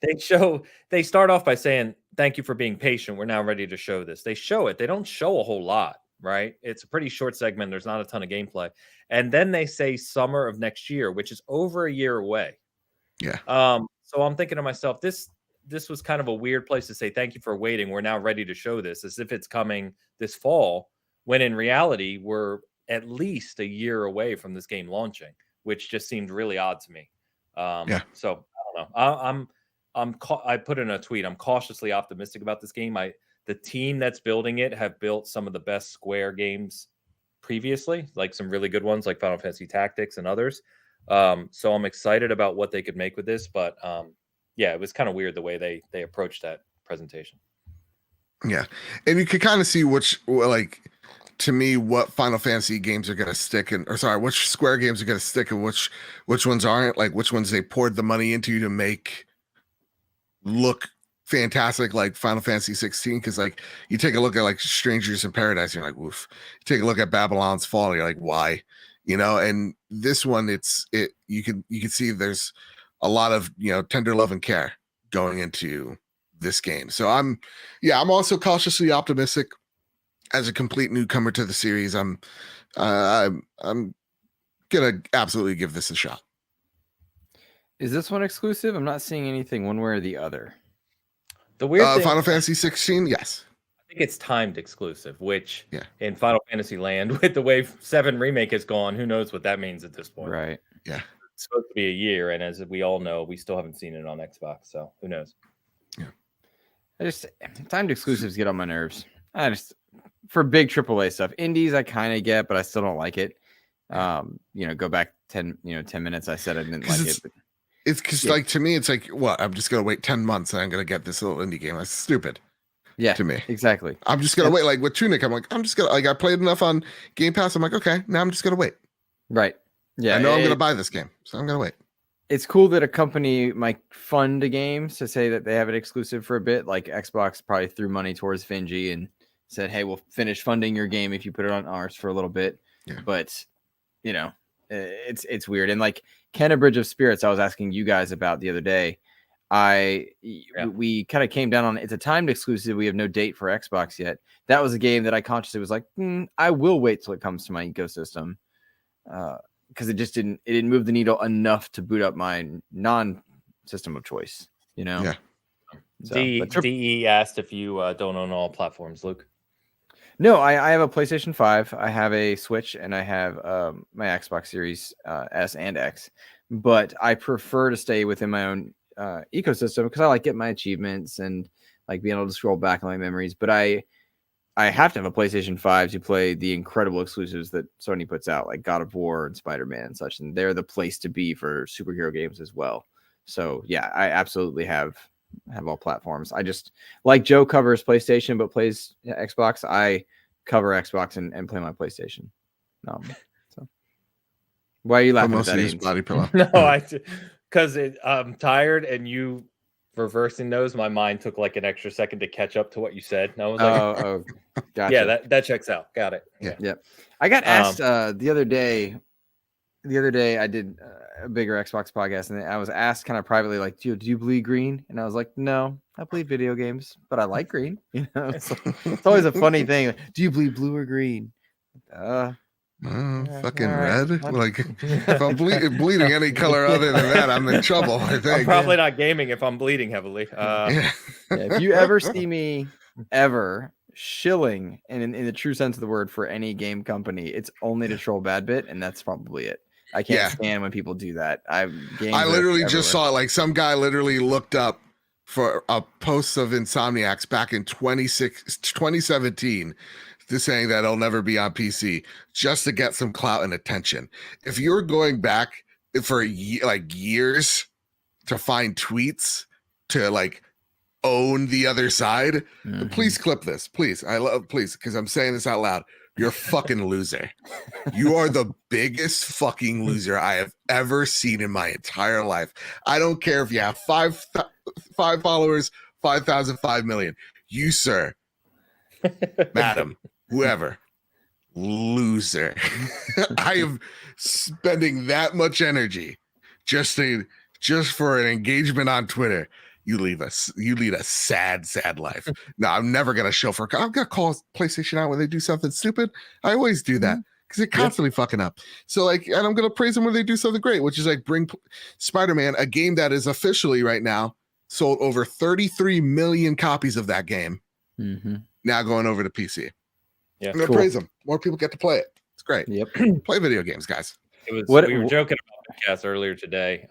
they start off by saying, thank you for being patient. We're now ready to show this. They show it. They don't show a whole lot, right? It's a pretty short segment. There's not a ton of gameplay. And then they say summer of next year, which is over a year away. Yeah. So I'm thinking to myself, this was kind of a weird place to say, thank you for waiting. We're now ready to show this, as if it's coming this fall, when in reality, we're at least a year away from this game launching, which just seemed really odd to me. So I don't know. I put in a tweet, I'm cautiously optimistic about this game. The team that's building it have built some of the best Square games previously, like some really good ones like Final Fantasy Tactics and others. So I'm excited about what they could make with this, but it was kind of weird the way they approached that presentation. Yeah. And you could kind of see to me, what Final Fantasy games are going to stick, which Square games are going to stick and which ones aren't, like which ones they poured the money into to make look fantastic, like Final Fantasy 16. Because like you take a look at like Strangers in Paradise, you're like, woof. You take a look at Babylon's Fall, you're like, why? And this one, you can see there's a lot of tender love and care going into this game. So I'm also cautiously optimistic. As a complete newcomer to the series, I'm gonna absolutely give this a shot. Is this one exclusive? I'm not seeing anything one way or the other. The weird thing, Final Fantasy 16, yes. I think it's timed exclusive, which in Final Fantasy land, with the way 7 Remake has gone, who knows what that means at this point. Right. Yeah. It's supposed to be a year, and as we all know, we still haven't seen it on Xbox, so who knows? Yeah. Timed exclusives get on my nerves. For big AAA stuff. Indies I kind of get, but I still don't like it. Go back 10 minutes. I said I didn't like it. But it's because like to me, it's like, what? I'm just gonna wait 10 months and I'm gonna get this little indie game. That's stupid. Yeah, to me. Exactly. I'm just gonna wait. Like with Tunic, I'm just gonna I played enough on Game Pass. I'm like, okay, now I'm just gonna wait. Right. Yeah. I know I'm gonna buy this game, so I'm gonna wait. It's cool that a company might fund a game to say that they have it exclusive for a bit. Like Xbox probably threw money towards Finji and said, hey, we'll finish funding your game if you put it on ours for a little bit. Yeah. But, it's weird. And like Kenna Bridge of Spirits, I was asking you guys about the other day. We kind of came down on it's a timed exclusive. We have no date for Xbox yet. That was a game that I consciously was like, I will wait till it comes to my ecosystem. Because it didn't move the needle enough to boot up my non-system of choice, Yeah. So, DE asked if you don't own all platforms, Luke. No, I have a PlayStation 5, I have a Switch, and I have my Xbox Series S and X. But I prefer to stay within my own ecosystem because I like getting my achievements and like being able to scroll back on my memories. But I have to have a PlayStation 5 to play the incredible exclusives that Sony puts out, like God of War and Spider-Man and such. And they're the place to be for superhero games as well. So yeah, I absolutely have all platforms. I just like Joe covers PlayStation but plays Xbox. I cover Xbox and play my PlayStation. So why are you laughing at that? Body pillow. No, because I'm tired and you reversing those, my mind took like an extra second to catch up to what you said. And I was like, gotcha. Yeah, that checks out. Got it. Yeah. I got asked the other day I did a bigger Xbox podcast, and I was asked kind of privately, like, do you bleed green? And I was like, no, I bleed video games, but I like green. You know, it's always a funny thing. Do you bleed blue or green? Fucking red. Like, if I'm bleeding any color other than that, I'm in trouble. I think I'm probably not gaming if I'm bleeding heavily. If you ever see me ever shilling in the true sense of the word for any game company, it's only to troll Badbit, and that's probably it. I can't stand when people do that. I literally just saw it. Like, some guy literally looked up for a post of Insomniacs back in 2017 to saying that it'll never be on PC just to get some clout and attention. If you're going back for years to find tweets to like own the other side, please clip this, please. Please, because I'm saying this out loud. You're a fucking loser. You are the biggest fucking loser I have ever seen in my entire life. I don't care if you have five followers, 5,000, 5 million. You, sir, madam, whoever, loser. I am spending that much energy just for an engagement on Twitter. You lead a sad life. No, I'm never gonna show for. I'm gonna call PlayStation out when they do something stupid. I always do that because they're constantly fucking up. So like, and I'm gonna praise them when they do something great, which is like bring Spider-Man, a game that is officially right now sold over 33 million copies of that game. Now going over to PC. Yeah, I'm gonna praise them. More people get to play it. It's great. Yep. Play video games, guys. We were joking about the podcast earlier today.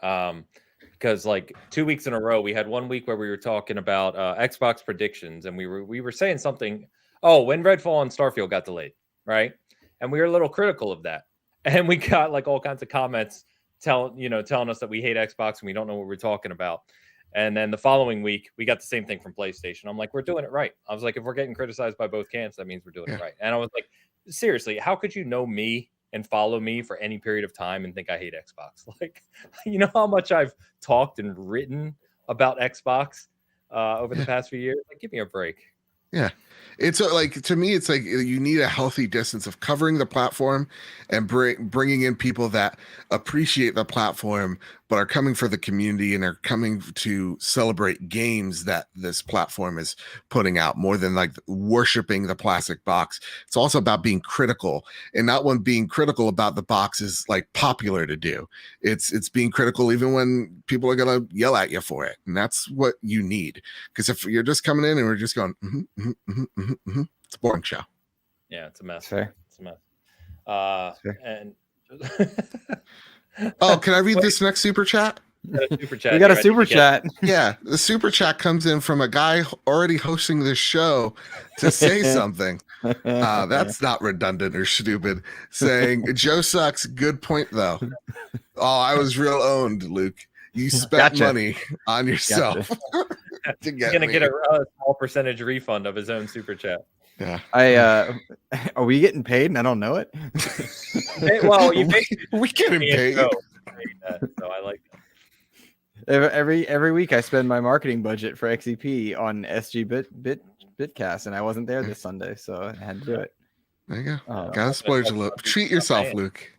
Because like 2 weeks in a row, we had 1 week where we were talking about Xbox predictions, and we were saying something. Oh, when Redfall and Starfield got delayed, right? And we were a little critical of that, and we got like all kinds of comments telling us that we hate Xbox and we don't know what we're talking about. And then the following week, we got the same thing from PlayStation. I'm like, we're doing it right. I was like, if we're getting criticized by both camps, that means we're doing it right. And I was like, seriously, how could you know me and follow me for any period of time and think I hate Xbox? Like, you know how much I've talked and written about Xbox over the past few years? Like, give me a break. Yeah. It's like, to me, it's like you need a healthy distance of covering the platform and bringing in people that appreciate the platform, but are coming for the community and are coming to celebrate games that this platform is putting out more than like worshiping the plastic box. It's also about being critical, and not when being critical about the box is like popular to do. It's being critical even when people are going to yell at you for it. And that's what you need. Because if you're just coming in and we're just going, it's a boring show. Yeah, it's a mess. Fair. It's a mess. And oh, can I read this next super chat? Super chat. We got a super chat. Yeah, the super chat comes in from a guy already hosting this show to say something. That's not redundant or stupid. Saying, Joe sucks. Good point, though. Oh, I was real owned, Luke. You spent money on yourself. He's going to get a small percentage refund of his own super chat. Yeah. Are we getting paid and I don't know it? Well, we getting paid. So I like that. that. Every week I spend my marketing budget for XEP on SG Bitcast, and I wasn't there this Sunday, so I had to do it. There you go. Gotta splurge a little. Treat yourself, Luke.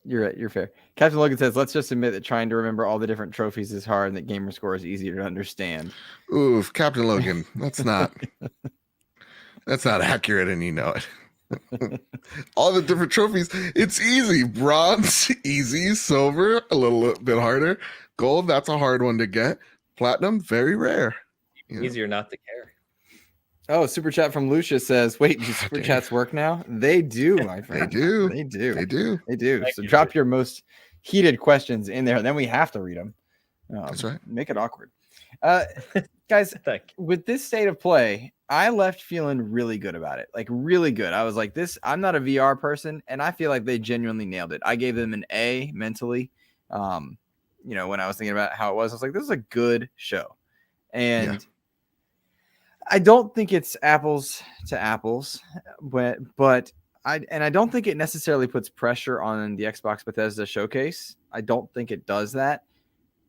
You're right. You're fair. Captain Logan says, let's just admit that trying to remember all the different trophies is hard and that gamer score is easier to understand. Oof, Captain Logan, that's not accurate, and you know it. All the different trophies, it's easy. Bronze, easy. Silver, a little bit harder. Gold, that's a hard one to get. Platinum, very rare. Easier not to care. Oh, super chat from Lucia says, wait, do super chats work now? They do, my friend. They do. So drop your most heated questions in there, and then we have to read them. That's right. Make it awkward. Guys, with this state of play, I left feeling really good about it. Like, really good. I was like, I'm not a VR person, and I feel like they genuinely nailed it. I gave them an A mentally. When I was thinking about how it was, I was like, this is a good show. And I don't think it's apples to apples, but I don't think it necessarily puts pressure on the Xbox Bethesda showcase. I don't think it does that.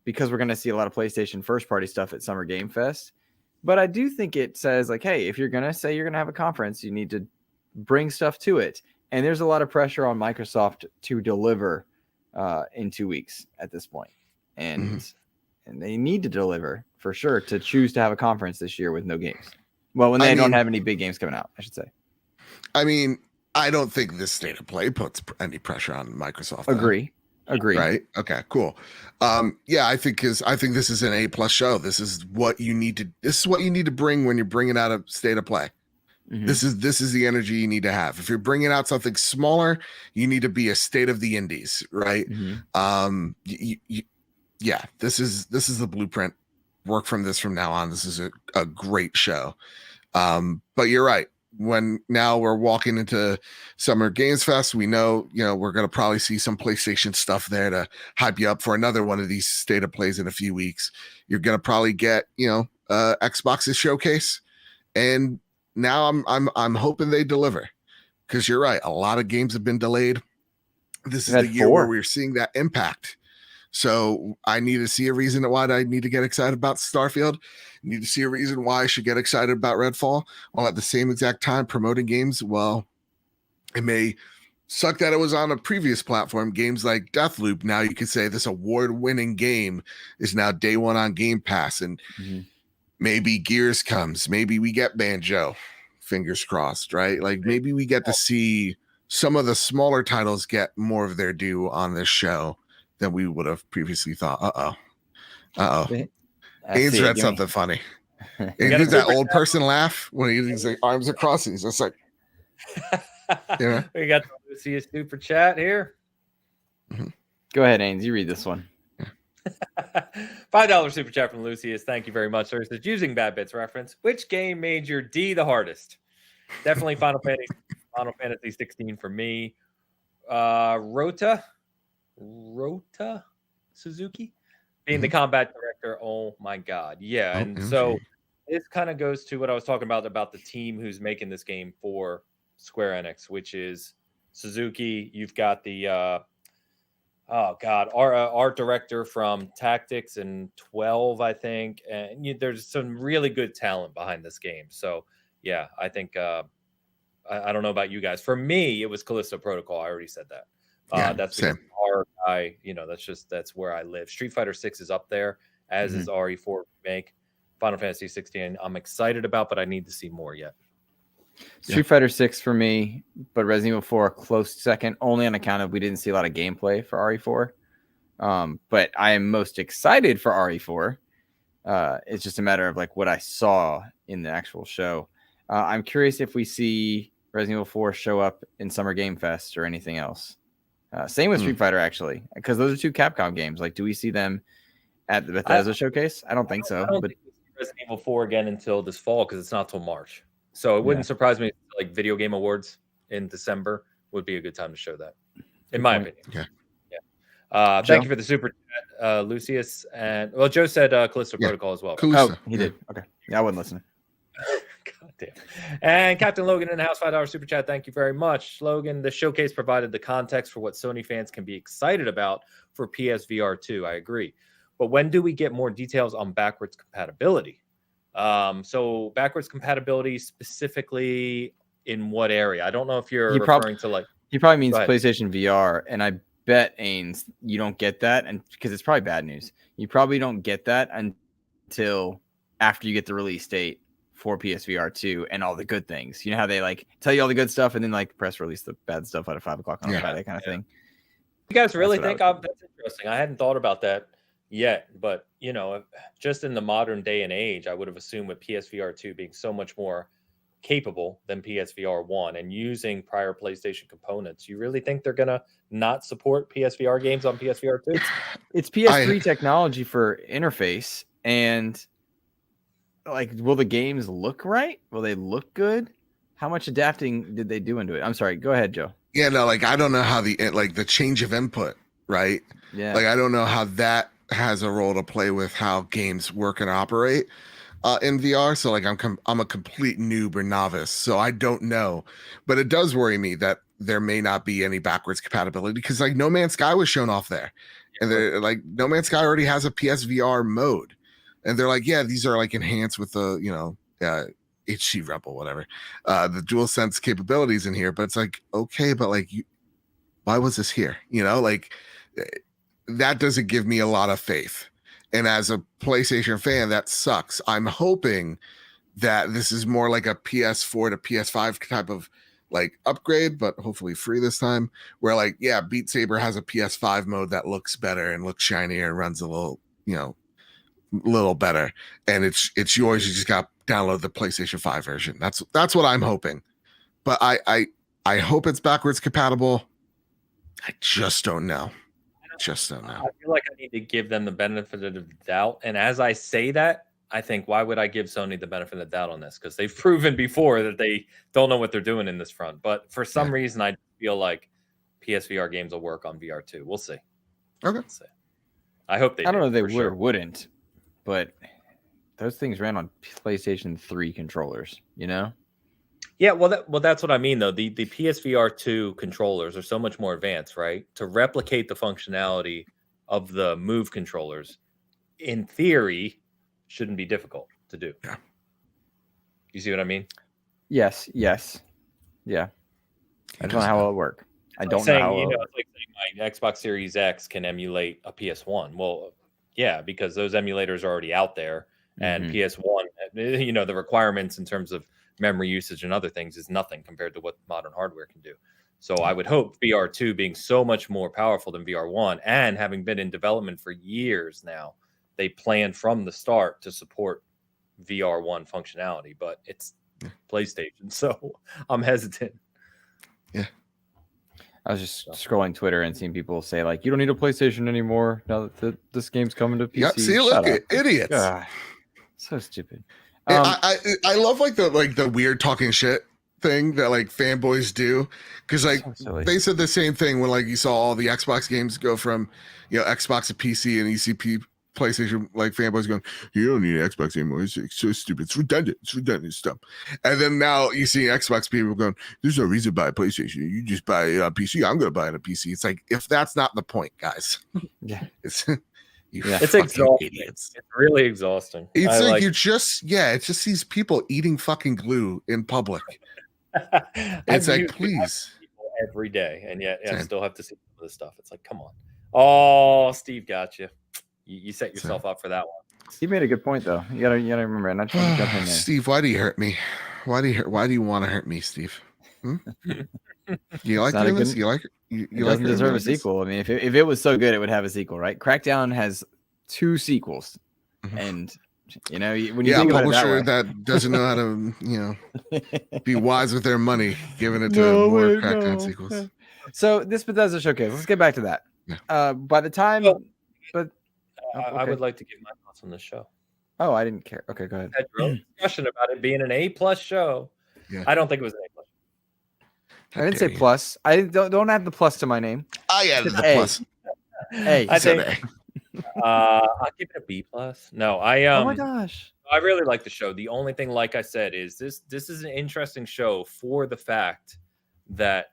because we're going to see a lot of PlayStation first party stuff at Summer Game Fest. But I do think it says like, hey, if you're going to say you're going to have a conference, you need to bring stuff to it. And there's a lot of pressure on Microsoft to deliver in 2 weeks at this point. And they need to deliver for sure to choose to have a conference this year with no games. Well, when they don't have any big games coming out, I should say. I mean, I don't think this state of play puts any pressure on Microsoft. Agree. Right. Okay, cool. Yeah, I think this is an A+ show. This is what you need to bring when you're bringing out a state of play. This is the energy you need to have. If you're bringing out something smaller, you need to be a state of the indies, right? Yeah, this is the blueprint. Work from this from now on. This is a great show. But you're right. When now we're walking into Summer Games Fest, we know, we're going to probably see some PlayStation stuff there to hype you up for another one of these state of plays in a few weeks. You're going to probably get, Xbox's showcase. And now I'm hoping they deliver, because you're right. A lot of games have been delayed. This is the year where we're seeing that impact. So I need to see a reason why I need to get excited about Starfield. I need to see a reason why I should get excited about Redfall. While at the same exact time promoting games, well, it may suck that it was on a previous platform. Games like Deathloop, now you could say this award-winning game is now day one on Game Pass, and maybe Gears comes. Maybe we get Banjo. Fingers crossed, right? Like maybe we get to see some of the smaller titles get more of their due on this show than we would have previously thought. Ains read something funny. He did that old person laugh when he uses his arms across. He's just like, We got the Lucius super chat here. Go ahead, Ains. You read this one. $5 super chat from Lucius. Thank you very much, sir. It says, using Bad Bits reference, which game made your D the hardest? Definitely Final Fantasy 16 for me. Rota Suzuki being the combat director. Oh my god, yeah. And so this kind of goes to what I was talking about the team who's making this game for Square Enix, which is Suzuki. You've got the art director from Tactics and 12, I think, and there's some really good talent behind this game. So yeah, I think I don't know about you guys. For me, it was Kalisto Protocol. I already said that. That's same. That's where I live. Street Fighter 6 is up there, as is RE4 Remake. Final Fantasy 16 I'm excited about, but I need to see more yet. Street Fighter 6 for me, but Resident Evil 4 a close second, only on account of we didn't see a lot of gameplay for RE4. But I am most excited for RE4. It's just a matter of like what I saw in the actual show. I'm curious if we see Resident Evil 4 show up in Summer Game Fest or anything else. Same with Street Fighter, actually, because those are two Capcom games. Like, do we see them at the Bethesda showcase? I don't think so. I don't think we see Resident Evil 4 again until this fall, because it's not till March. So it wouldn't surprise me if, like, Video Game Awards in December would be a good time to show that, in my opinion. Yeah. Thank you for the super chat, Lucius. And Joe said Kalisto Protocol as well. Oh, he did. Okay. Yeah, I wasn't listening. God damn. And Captain Logan in the house, $5 super chat. Thank you very much. Logan, the showcase provided the context for what Sony fans can be excited about for PSVR 2. I agree. But when do we get more details on backwards compatibility? So backwards compatibility specifically in what area? I don't know if you're referring to like... He probably means PlayStation VR, and I bet, Ains, you don't get that, and because it's probably bad news. You probably don't get that until after you get the release date for PSVR 2 and all the good things. You know how they like tell you all the good stuff and then like press release the bad stuff out of 5 o'clock on Friday kind of thing. You guys really think that's interesting? I hadn't thought about that yet, but just in the modern day and age, I would have assumed with PSVR 2 being so much more capable than PSVR 1 and using prior PlayStation components, you really think they're gonna not support PSVR games on PSVR 2? It's PS3 technology for interface, and like, will the games look right? Will they look good? How much adapting did they do into it? I'm sorry. Go ahead, Joe. Yeah, no, like I don't know how the change of input, right? Yeah. Like I don't know how that has a role to play with how games work and operate. in VR, so like I'm a complete noob or novice, so I don't know. But it does worry me that there may not be any backwards compatibility because like No Man's Sky was shown off there, and they're like No Man's Sky already has a PSVR mode, and they're like, yeah, these are like enhanced with the HC Rebel, whatever, the DualSense capabilities in here. But it's like, okay, but like, why was this here? Like that doesn't give me a lot of faith. And as a PlayStation fan, that sucks. I'm hoping that this is more like a PS4 to PS5 type of like upgrade, but hopefully free this time. Where like, yeah, Beat Saber has a PS5 mode that looks better and looks shinier and runs a little, little better. And it's yours. You just got to download the PlayStation 5 version. That's what I'm hoping. But I hope it's backwards compatible. I just don't know. I feel like I need to give them the benefit of the doubt. And as I say that, I think, why would I give Sony the benefit of the doubt on this? Because they've proven before that they don't know what they're doing in this front. But for some reason, I feel like PSVR games will work on VR too. We'll see. Okay. We'll see. I hope they I don't know if they would or wouldn't, but those things ran on PlayStation 3 controllers, Yeah, well, that's what I mean, though. The PSVR 2 controllers are so much more advanced, right? To replicate the functionality of the Move controllers, in theory, shouldn't be difficult to do. Yeah. You see what I mean? Yes. Yeah. I don't know how it'll work. I don't know how it's like saying my Xbox Series X can emulate a PS1. Well, yeah, because those emulators are already out there, and PS1, the requirements in terms of memory usage and other things is nothing compared to what modern hardware can do. So I would hope VR2 being so much more powerful than VR1 and having been in development for years now, they planned from the start to support VR1 functionality, but it's PlayStation, so I'm hesitant. Yeah. I was just scrolling Twitter and seeing people say like, you don't need a PlayStation anymore now that this game's coming to PC. Yep, see, look, idiots. God, so stupid. I love like the weird talking shit thing that like fanboys do, because like they said the same thing when like you saw all the Xbox games go from Xbox to PC, and ECP PlayStation like fanboys going, you don't need an Xbox anymore, it's so stupid, it's redundant stuff. And then now you see Xbox people going, there's no reason to buy a PlayStation, you just buy it on PC. I'm gonna buy it on PC. It's like, if that's not the point, guys. Yeah. It's exhausting. Idiots. It's really exhausting. It's like you're just it's just these people eating fucking glue in public. It's like, please, every day, and yet I still have to see some of this stuff. It's like, come on. Oh, Steve got you. You set yourself up for that one. He made a good point though. You gotta remember. I'm not trying to jump in there. Steve, why do you hurt me? Why do you want to hurt me, Steve? You like doing this? You like it? It doesn't deserve a sequel. I mean, if it was so good, it would have a sequel, right? Crackdown has 2 sequels, and when you think about publisher that doesn't know how to be wise with their money, giving it to more Crackdown sequels. So this Bethesda showcase, let's get back to that. Yeah. By the time, I would like to give my thoughts on this show. Oh, I didn't care. Okay, go ahead. I had a discussion about it being an A+ show. Yeah. I don't think it was an A+. I didn't say plus. I don't add the plus to my name. I added the plus. Hey, I think I'll give it a B+. No, oh my gosh. I really like the show. The only thing, like I said, is this is an interesting show for the fact that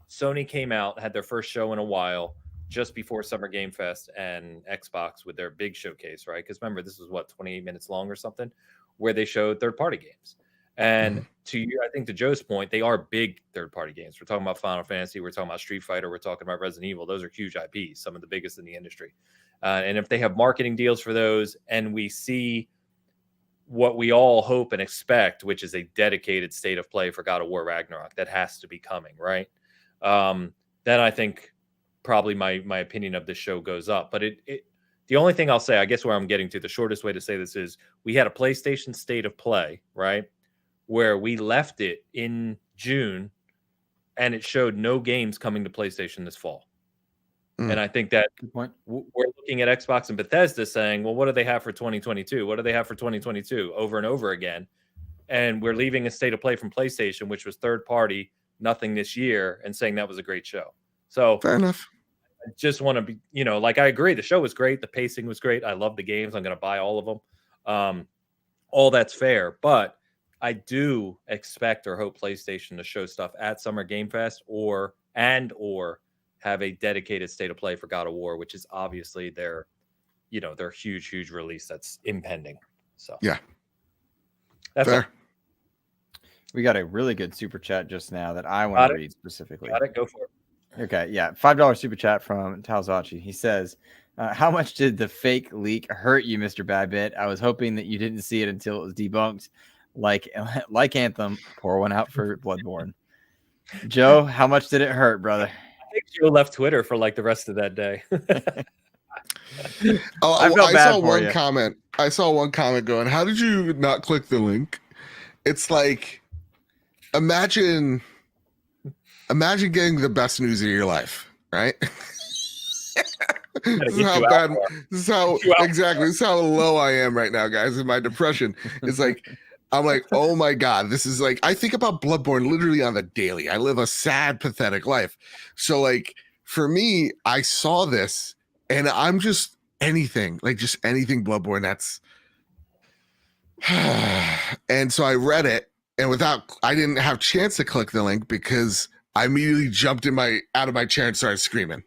Sony came out, had their first show in a while, just before Summer Game Fest, and Xbox with their big showcase, right? Because remember, this was 28 minutes long or something, where they showed third-party games. And I think to Joe's point, they are big third-party games. We're talking about Final Fantasy, we're talking about Street Fighter, we're talking about Resident Evil. Those are huge IPs, some of the biggest in the industry. And if they have marketing deals for those, and we see what we all hope and expect, which is a dedicated state of play for God of War Ragnarok, that has to be coming, right? Then I think probably my opinion of this show goes up. But the only thing I'll say, I guess where I'm getting to, the shortest way to say this is, we had a PlayStation State of Play, right, where we left it in June, and it showed no games coming to PlayStation this fall. And I think that we're looking at Xbox and Bethesda saying, well, what do they have for 2022? What do they have for 2022? Over and over again. And we're leaving a State of Play from PlayStation, which was third party, nothing this year, and saying that was a great show. So fair enough. I just want to be, I agree. The show was great. The pacing was great. I love the games. I'm going to buy all of them. all that's fair, but I do expect or hope PlayStation to show stuff at Summer Game Fest or have a dedicated state of play for God of War, which is obviously their huge release that's impending. So yeah, that's fair. all. We got a really good super chat just now that I want to read specifically. Got it. Go for it. Okay, yeah, $5 super chat from Talzachi. He says, "How much did the fake leak hurt you, Mr. Badbit? I was hoping that you didn't see it until it was debunked. Like Anthem, pour one out for Bloodborne." Joe, how much did it hurt, brother? I think Joe left Twitter for like the rest of that day. I saw one comment going, "How did you not click the link?" It's like, imagine getting the best news of your life, right? This is how low I am right now, guys, in my depression. It's like, I'm like, oh my God, this is like, I think about Bloodborne literally on the daily. I live a sad, pathetic life. So like, for me, I saw this and I'm just anything Bloodborne. That's, and so I read it, and I didn't have a chance to click the link because I immediately jumped out of my chair and started screaming.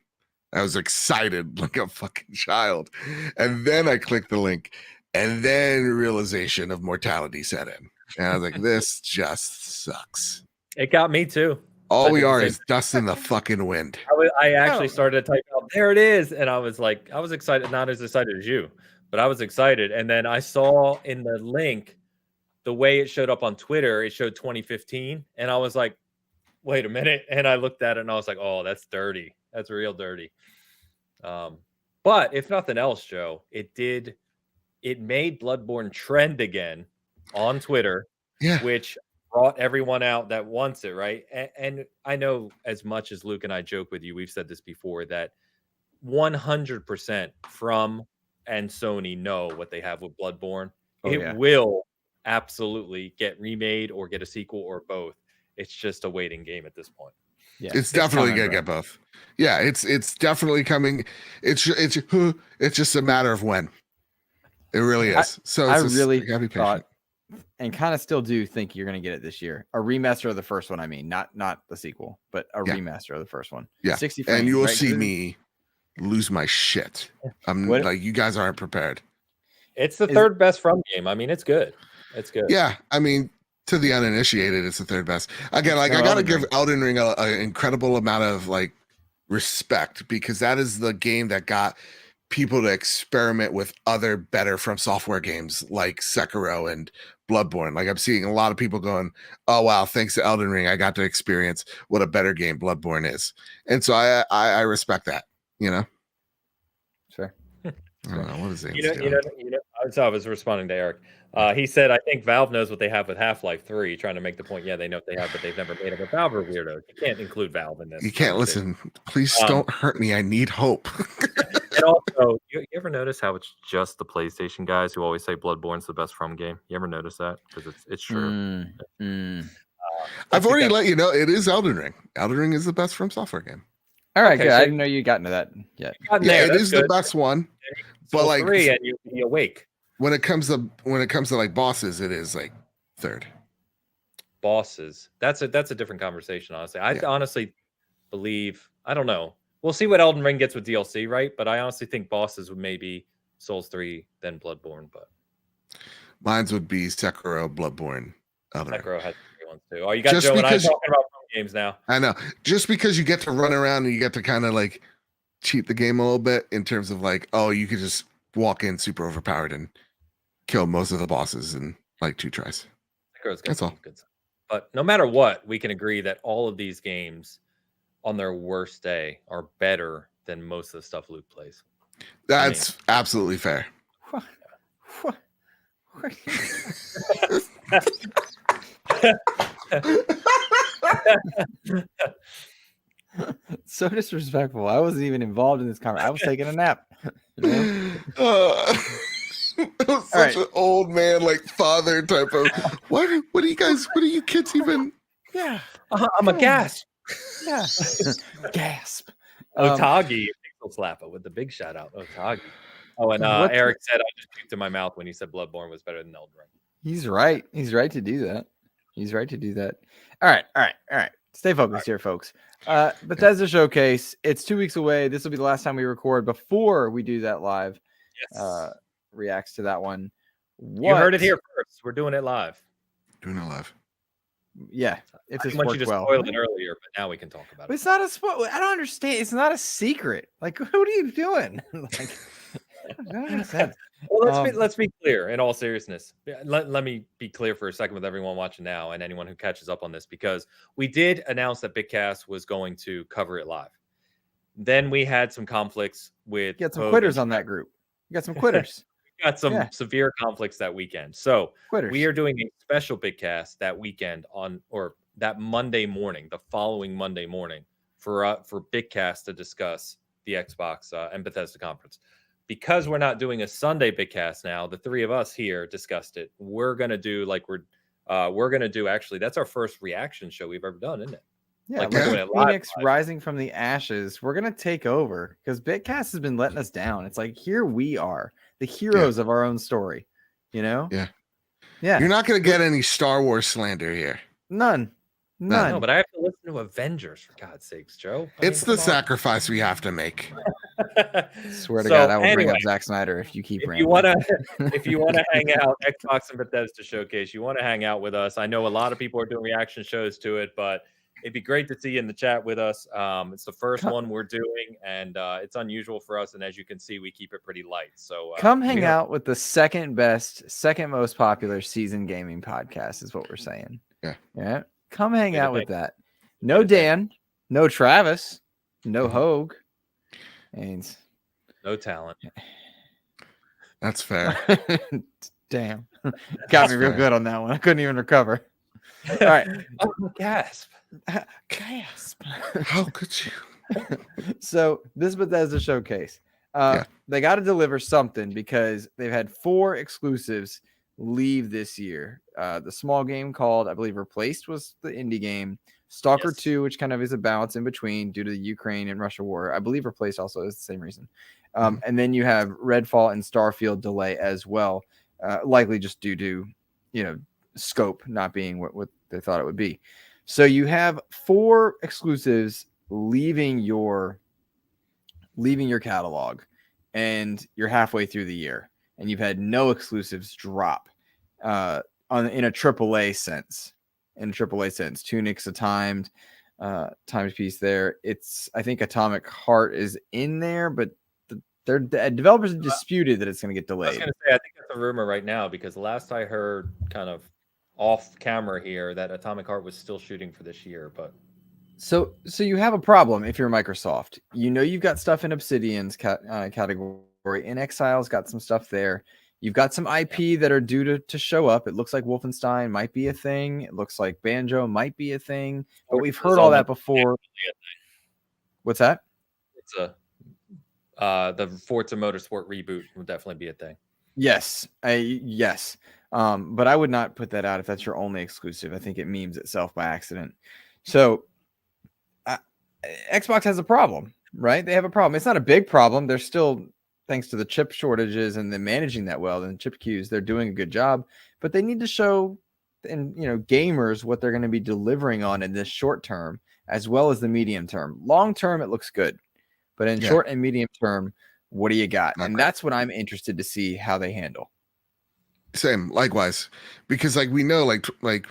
I was excited like a fucking child. And then I clicked the link, and then realization of mortality set in. And I was like, this just sucks. It got me too. All we are is dust in the fucking wind. I actually started to type out, there it is. And I was excited, not as excited as you, but I was excited. And then I saw in the link, the way it showed up on Twitter, it showed 2015. And I was like, wait a minute. And I looked at it and I was like, oh, that's dirty. That's real dirty. But if nothing else, Joe, it made Bloodborne trend again on Twitter, which brought everyone out that wants it, right? And I know, as much as Luke and I joke with you, we've said this before, that 100% From and Sony know what they have with Bloodborne. It will absolutely get remade or get a sequel or both. It's just a waiting game at this point. Yeah, it's definitely gonna get both. Yeah, it's definitely coming. It's just a matter of when. It really is. I really thought, and kind of still do think you're gonna get it this year. A remaster of the first one, I mean, not the sequel, but a remaster of the first one. Yeah, 60 frames, and you will see me lose my shit. I'm like, you guys aren't prepared. It's the third best From game. I mean, it's good. It's good. Yeah, I mean, to the uninitiated, it's the third best. Again, like, I gotta give Elden Ring an incredible amount of like respect, because that is the game that got people to experiment with other better From Software games like Sekiro and Bloodborne. Like, I'm seeing a lot of people going, oh wow, thanks to Elden Ring, I got to experience what a better game Bloodborne is. And so I respect that, you know. Sure. I don't know, what is it? I was responding to Eric. He said, I think Valve knows what they have with Half-Life 3, trying to make the point, they know what they have, but they've never made it with Valve or weirdo. You can't include Valve in this. You can't listen. Please don't hurt me. I need hope. And also, you ever notice how it's just the PlayStation guys who always say Bloodborne's the best From game? You ever notice that? Because it's true. I've already let you know, it is Elden Ring. Elden Ring is the best From Software game. All right, good. So I didn't know you got into that yet. Yeah, it is the best one. But like 3 and you'll be awake. When it comes to like bosses, it is like third. Bosses. That's a different conversation, honestly. I honestly believe, I don't know. We'll see what Elden Ring gets with DLC, right? But I honestly think bosses would maybe Souls 3, then Bloodborne, but mines would be Sekiro, Bloodborne, Elden Ring. Sekiro has 3 ones too. Oh, you got Joe and I talking about games now. I know. Just because you get to run around and you get to kind of like cheat the game a little bit in terms of like, oh, you could just walk in super overpowered and kill most of the bosses in like 2 tries. That's all. Good stuff. But no matter what, we can agree that all of these games on their worst day are better than most of the stuff Luke plays. That's absolutely fair. So disrespectful. I wasn't even involved in this conversation. I was taking a nap. It was such an old man, like father type of. What are you kids even? Yeah, I'm a gasp. Yeah, gasp. Otagi, Pixel Slapper with the big shout out. Otagi. Oh, and Eric said I just puked in my mouth when you said Bloodborne was better than Elden Ring. He's right. He's right to do that. He's right to do that. All right. Stay focused here, folks. Bethesda Showcase. It's 2 weeks away. This will be the last time we record before we do that live. Yes. Reacts to that one. You heard it here first. We're doing it live. Yeah. If this I want you to well. spoil it earlier, but now we can talk about But it. it's not a spoil. I don't understand. It's not a secret. Like, what are you doing? Like, that doesn't make sense. Well, let's be clear. In all seriousness, let me be clear for a second with everyone watching now and anyone who catches up on this, because we did announce that BigCast was going to cover it live. Then we had some conflicts with. You got some quitters on that group. You got some quitters. Got some severe conflicts that weekend. So we are doing a special BigCast that weekend or that Monday morning, the following Monday morning, for BigCast to discuss the Xbox and Bethesda conference. Because we're not doing a Sunday BigCast now, the three of us here discussed it. We're gonna do actually, that's our first reaction show we've ever done, isn't it? Yeah, like Phoenix rising from the ashes. We're gonna take over because BitCast has been letting us down. It's like, here we are, the heroes of our own story. You know? Yeah. Yeah. You're not gonna get any Star Wars slander here. None. No, but I have to listen to Avengers, for God's sakes, Joe. It's the sacrifice we have to make. Swear to God, I will bring up Zack Snyder if you keep. If you wanna hang out, Xbox and Bethesda Showcase, you want to hang out with us. I know a lot of people are doing reaction shows to it, but it'd be great to see you in the chat with us. It's the first one we're doing, and it's unusual for us. And as you can see, we keep it pretty light. So come hang out with the second most popular season gaming podcast, is what we're saying. Yeah. Come hang out with that. No Dan, no Travis, no Hogue, and no talent. That's fair. Damn. Got me real good on that one. I couldn't even recover. All right. Gasp. Gasp. How could you? So this Bethesda Showcase, they got to deliver something because they've had 4 exclusives leave this year. The small game called, I believe, Replaced was the indie game. Stalker 2, which kind of is a balance in between due to the Ukraine and Russia war. I believe Replaced also is the same reason. And then you have Redfall and Starfield delay as well, likely just due to, scope not being what they thought it would be. So you have 4 exclusives leaving your catalog, and you're halfway through the year, and you've had no exclusives drop in a AAA sense. Tunic's a timed piece there. I think Atomic Heart is in there, but the developers have disputed that it's going to get delayed. I was going to say, I think that's a rumor right now, because last I heard, kind of off camera here, that Atomic Heart was still shooting for this year. But so you have a problem if you're Microsoft. You've got stuff in Obsidian's category. In Exile's got some stuff there. You've got some IP that are due to show up. It looks like Wolfenstein might be a thing. It looks like Banjo might be a thing. But we've heard all that before. What's that? It's the Forza Motorsport reboot will definitely be a thing. Yes. Yes. But I would not put that out if that's your only exclusive. I think it memes itself by accident. So Xbox has a problem, right? They have a problem. It's not a big problem. They're still, thanks to the chip shortages and then managing that well, and chip queues, they're doing a good job. But they need to show, and gamers, what they're going to be delivering on in this short term, as well as the medium term. Long term, it looks good, but in short and medium term, what do you got? And that's what I'm interested to see how they handle. Same, likewise, because we know, like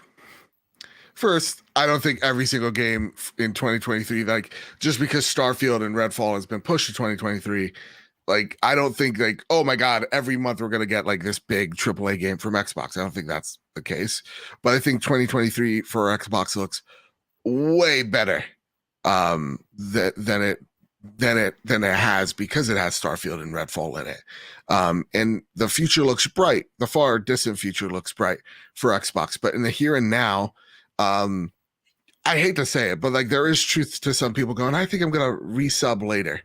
first, I don't think every single game in 2023, just because Starfield and Redfall has been pushed to 2023. I don't think oh my God, every month we're going to get this big AAA game from Xbox. I don't think that's the case, but I think 2023 for Xbox looks way better than it has, because it has Starfield and Redfall in it. And the future looks bright. The far distant future looks bright for Xbox, but in the here and now, I hate to say it, but there is truth to some people going, I think I'm going to resub later.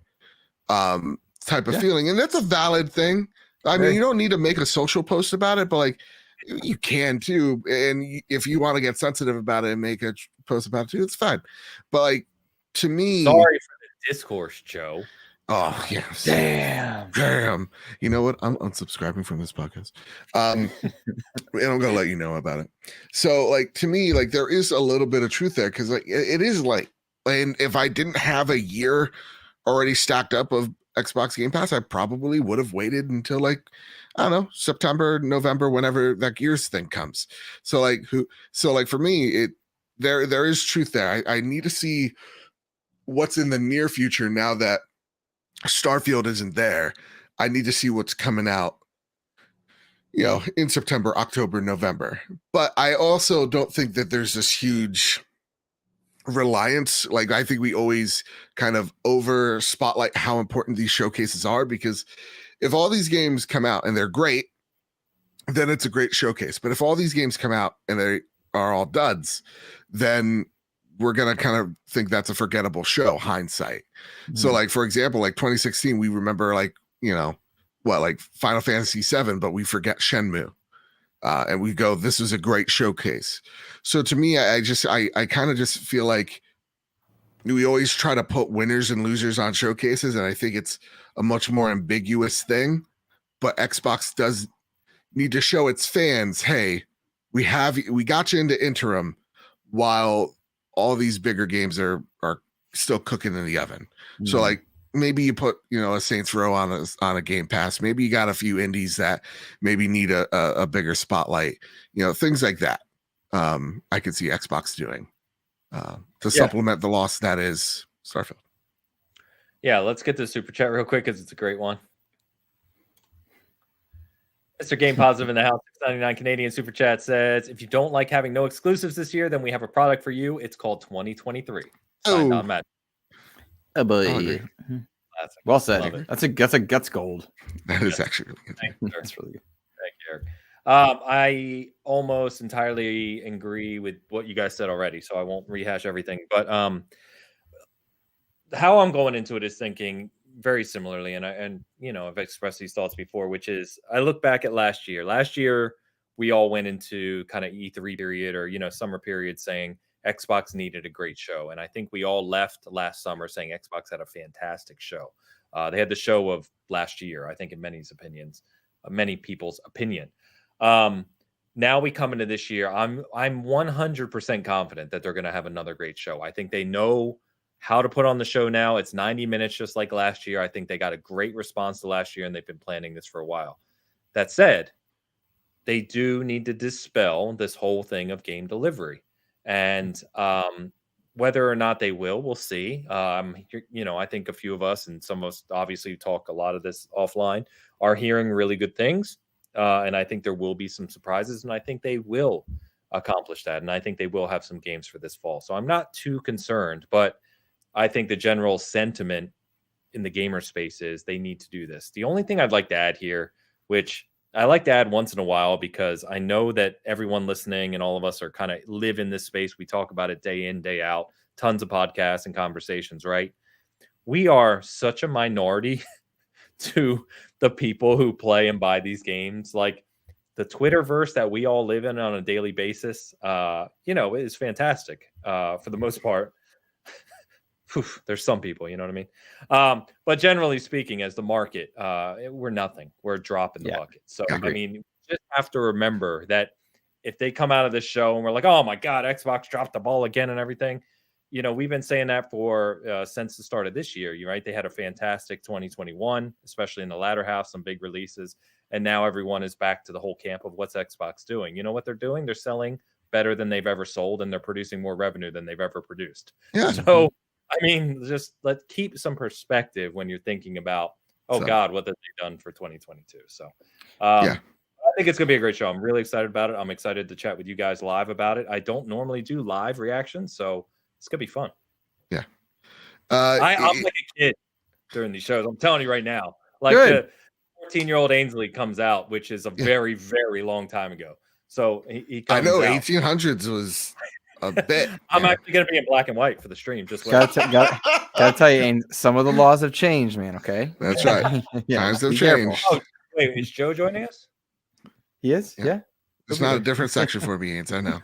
Type of feeling, and that's a valid thing. I mean, you don't need to make a social post about it, but you can too. And if you want to get sensitive about it and make a post about it too, it's fine. But to me, sorry for the discourse, Joe. Oh yeah. Damn. You know what? I'm unsubscribing from this podcast. And I'm gonna let you know about it. So, like, to me, like, there is a little bit of truth there, because like it is like, and if I didn't have a year already stacked up of Xbox Game Pass, I probably would have waited until, like, I don't know, September, November, whenever that Gears thing comes. So like for me, there is truth there. I need to see what's in the near future now that Starfield isn't there. I need to see what's coming out, in September, October, November. But I also don't think that there's this huge reliance. Like, I think we always kind of over spotlight how important these showcases are, because if all these games come out and they're great, then it's a great showcase. But if all these games come out and they are all duds, then we're going to kind of think that's a forgettable show, hindsight. Mm-hmm. So like, for example, like 2016, we remember like, like Final Fantasy VII, but we forget Shenmue. And we go, this is a great showcase. So to me, I kind of just feel like we always try to put winners and losers on showcases. And I think it's a much more ambiguous thing, but Xbox does need to show its fans, hey, we got you into interim while all these bigger games are still cooking in the oven. Mm-hmm. So like, maybe you put, a Saints Row on a Game Pass. Maybe you got a few indies that maybe need a bigger spotlight, things like that. I could see Xbox doing to supplement the loss that is Starfield. Yeah, let's get to Super Chat real quick because it's a great one. Mr. Game Positive in the house, 699 Canadian Super Chat says, if you don't like having no exclusives this year, then we have a product for you. It's called 2023. Signed on Matt. Oh boy. Well said. That's a guts gold. That is actually really good. Thank you, that's really good. Thank you, Eric. I almost entirely agree with what you guys said already, so I won't rehash everything. But how I'm going into it is thinking very similarly, and I've expressed these thoughts before, which is I look back at last year. Last year, we all went into kind of E3 period or summer period saying Xbox needed a great show. And I think we all left last summer saying Xbox had a fantastic show. They had the show of last year, I think, in many people's opinion. Now we come into this year. I'm 100% confident that they're going to have another great show. I think they know how to put on the show now. It's 90 minutes just like last year. I think they got a great response to last year, and they've been planning this for a while. That said, they do need to dispel this whole thing of game delivery. And whether or not they will, we'll see. I think a few of us, and some of us obviously talk a lot of this offline, are hearing really good things. And I think there will be some surprises, and I think they will accomplish that. And I think they will have some games for this fall. So I'm not too concerned, but I think the general sentiment in the gamer space is they need to do this. The only thing I'd like to add here, which I like to add once in a while, because I know that everyone listening and all of us are kind of live in this space. We talk about it day in, day out, tons of podcasts and conversations, right? We are such a minority to the people who play and buy these games. Like the Twitterverse that we all live in on a daily basis, is fantastic for the most part. There's some people, you know what I mean? But generally speaking, as the market, we're nothing. We're a drop in the bucket. So, I mean, you just have to remember that if they come out of this show and we're like, oh my God, Xbox dropped the ball again and everything, we've been saying that for since the start of this year, right? They had a fantastic 2021, especially in the latter half, some big releases. And now everyone is back to the whole camp of what's Xbox doing. You know what they're doing? They're selling better than they've ever sold, and they're producing more revenue than they've ever produced. Yeah. So, I mean, just let's keep some perspective when you're thinking about, God, what have they done for 2022? So, I think it's going to be a great show. I'm really excited about it. I'm excited to chat with you guys live about it. I don't normally do live reactions, so it's going to be fun. Yeah. I'm like a kid during these shows. I'm telling you right now. Like the 14-year-old Ainsley comes out, which is a very, very long time ago. So he comes out. 1800s was a bit. I'm actually going to be in black and white for the stream. Just gotta tell you, some of the laws have changed, man. Okay, that's right. Times have changed. Oh, wait, is Joe joining us? He is. Yeah. It's not a different section for me, Ains. I know.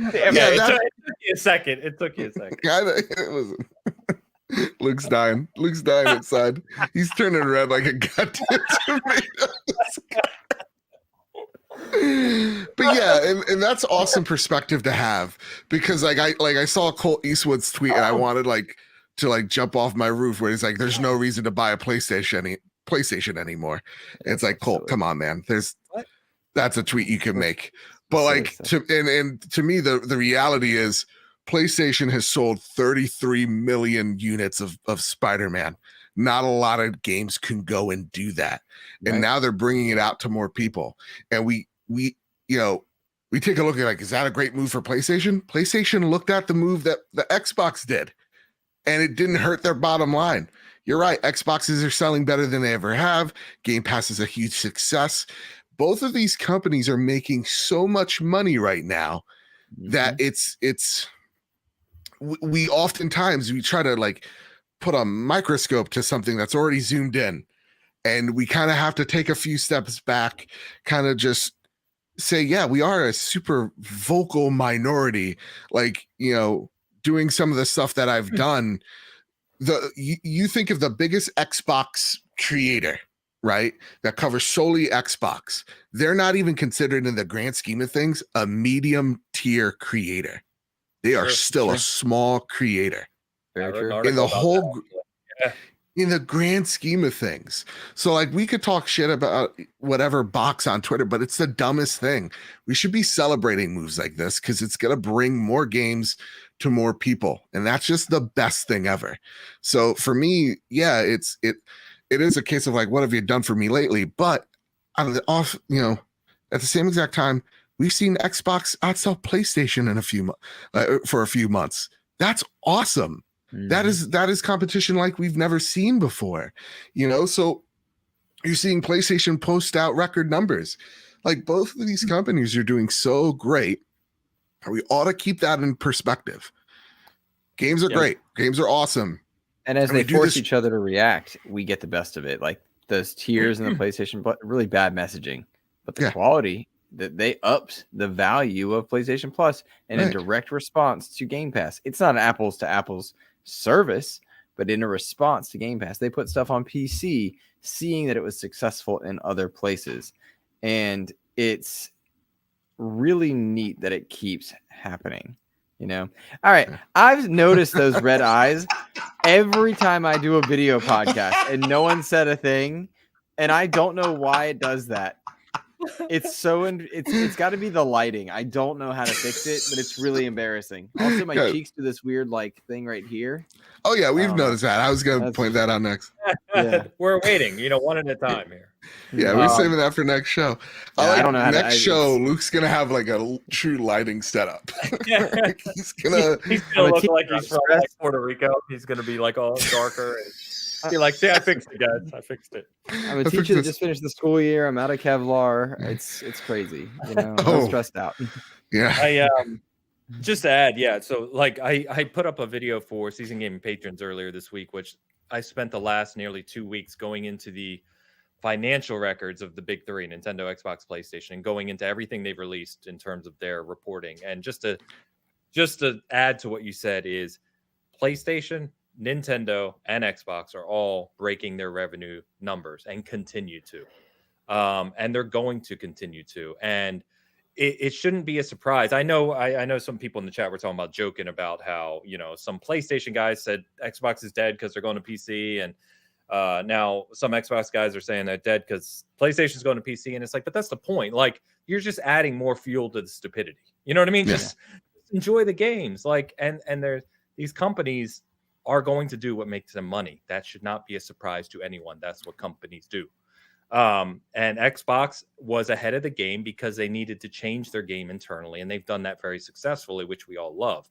It took you a second. It was Luke's dying. Luke's dying inside. He's turning red like a goddamn tomato. But yeah, and that's awesome perspective to have, because I saw Colt Eastwood's tweet and I wanted to jump off my roof where he's like, there's no reason to buy a PlayStation anymore. And it's like, Colt, come on, man. That's a tweet you can make. But to me, the reality is PlayStation has sold 33 million units of Spider-Man. Not a lot of games can go and do that. Right. And now they're bringing it out to more people. And we take a look at is that a great move for PlayStation? PlayStation looked at the move that the Xbox did, and it didn't hurt their bottom line. You're right. Xboxes are selling better than they ever have. Game Pass is a huge success. Both of these companies are making so much money right now that we oftentimes try to put a microscope to something that's already zoomed in, and we kind of have to take a few steps back, kind of just say, yeah, we are a super vocal minority, doing some of the stuff that I've done. You think of the biggest Xbox creator, right? That covers solely Xbox. They're not even considered, in the grand scheme of things, a medium tier creator. They are still a small creator in the whole, in the grand scheme of things. So we could talk shit about whatever box on Twitter, but it's the dumbest thing. We should be celebrating moves like this because it's going to bring more games to more people. And that's just the best thing ever. So for me, yeah, it is a case of what have you done for me lately? But at the same exact time, we've seen Xbox outsell PlayStation for a few months. That's awesome. Mm-hmm. That is competition like we've never seen before. So you're seeing PlayStation post out record numbers. Both of these companies are doing so great. We ought to keep that in perspective. Games are great. Games are awesome. And as they force each other to react, we get the best of it. Those tiers in the PlayStation, but really bad messaging. But the quality, that they upped the value of PlayStation Plus in a direct response to Game Pass. It's not an apples to apples service, but in a response to Game Pass, they put stuff on PC, seeing that it was successful in other places. And it's really neat that it keeps happening. All right. I've noticed those red eyes every time I do a video podcast and no one said a thing. And I don't know why it does that. It's got to be the lighting. I don't know how to fix it, but it's really embarrassing. Also, my cheeks do this weird thing right here. Oh yeah, we've noticed that. I was gonna point that out next. Yeah. We're waiting, one at a time here. Yeah, we're saving that for next show. I don't know. Next show, Luke's gonna have a true lighting setup. He's gonna look like he's from Puerto Rico. He's gonna be all darker. And be see, I fixed it, guys. I fixed it. I'm a teacher that just finished the school year. I'm out of Kevlar. It's crazy. I'm stressed out. Yeah. I just to add, so I put up a video for Season Gaming patrons earlier this week, which I spent the last nearly 2 weeks going into the financial records of the big three, Nintendo, Xbox, PlayStation, and going into everything they've released in terms of their reporting. And just to add to what you said is PlayStation, Nintendo, and Xbox are all breaking their revenue numbers and continue to. And they're going to continue to. And it shouldn't be a surprise. I know some people in the chat were talking about joking about how, some PlayStation guys said Xbox is dead because they're going to PC. And now some Xbox guys are saying they're dead because PlayStation's going to PC. And it's but that's the point. You're just adding more fuel to the stupidity. You know what I mean? Yeah. Just enjoy the games. And these companies are going to do what makes them money. That should not be a surprise to anyone. That's what companies do. And Xbox was ahead of the game because they needed to change their game internally, and they've done that very successfully, which we all love.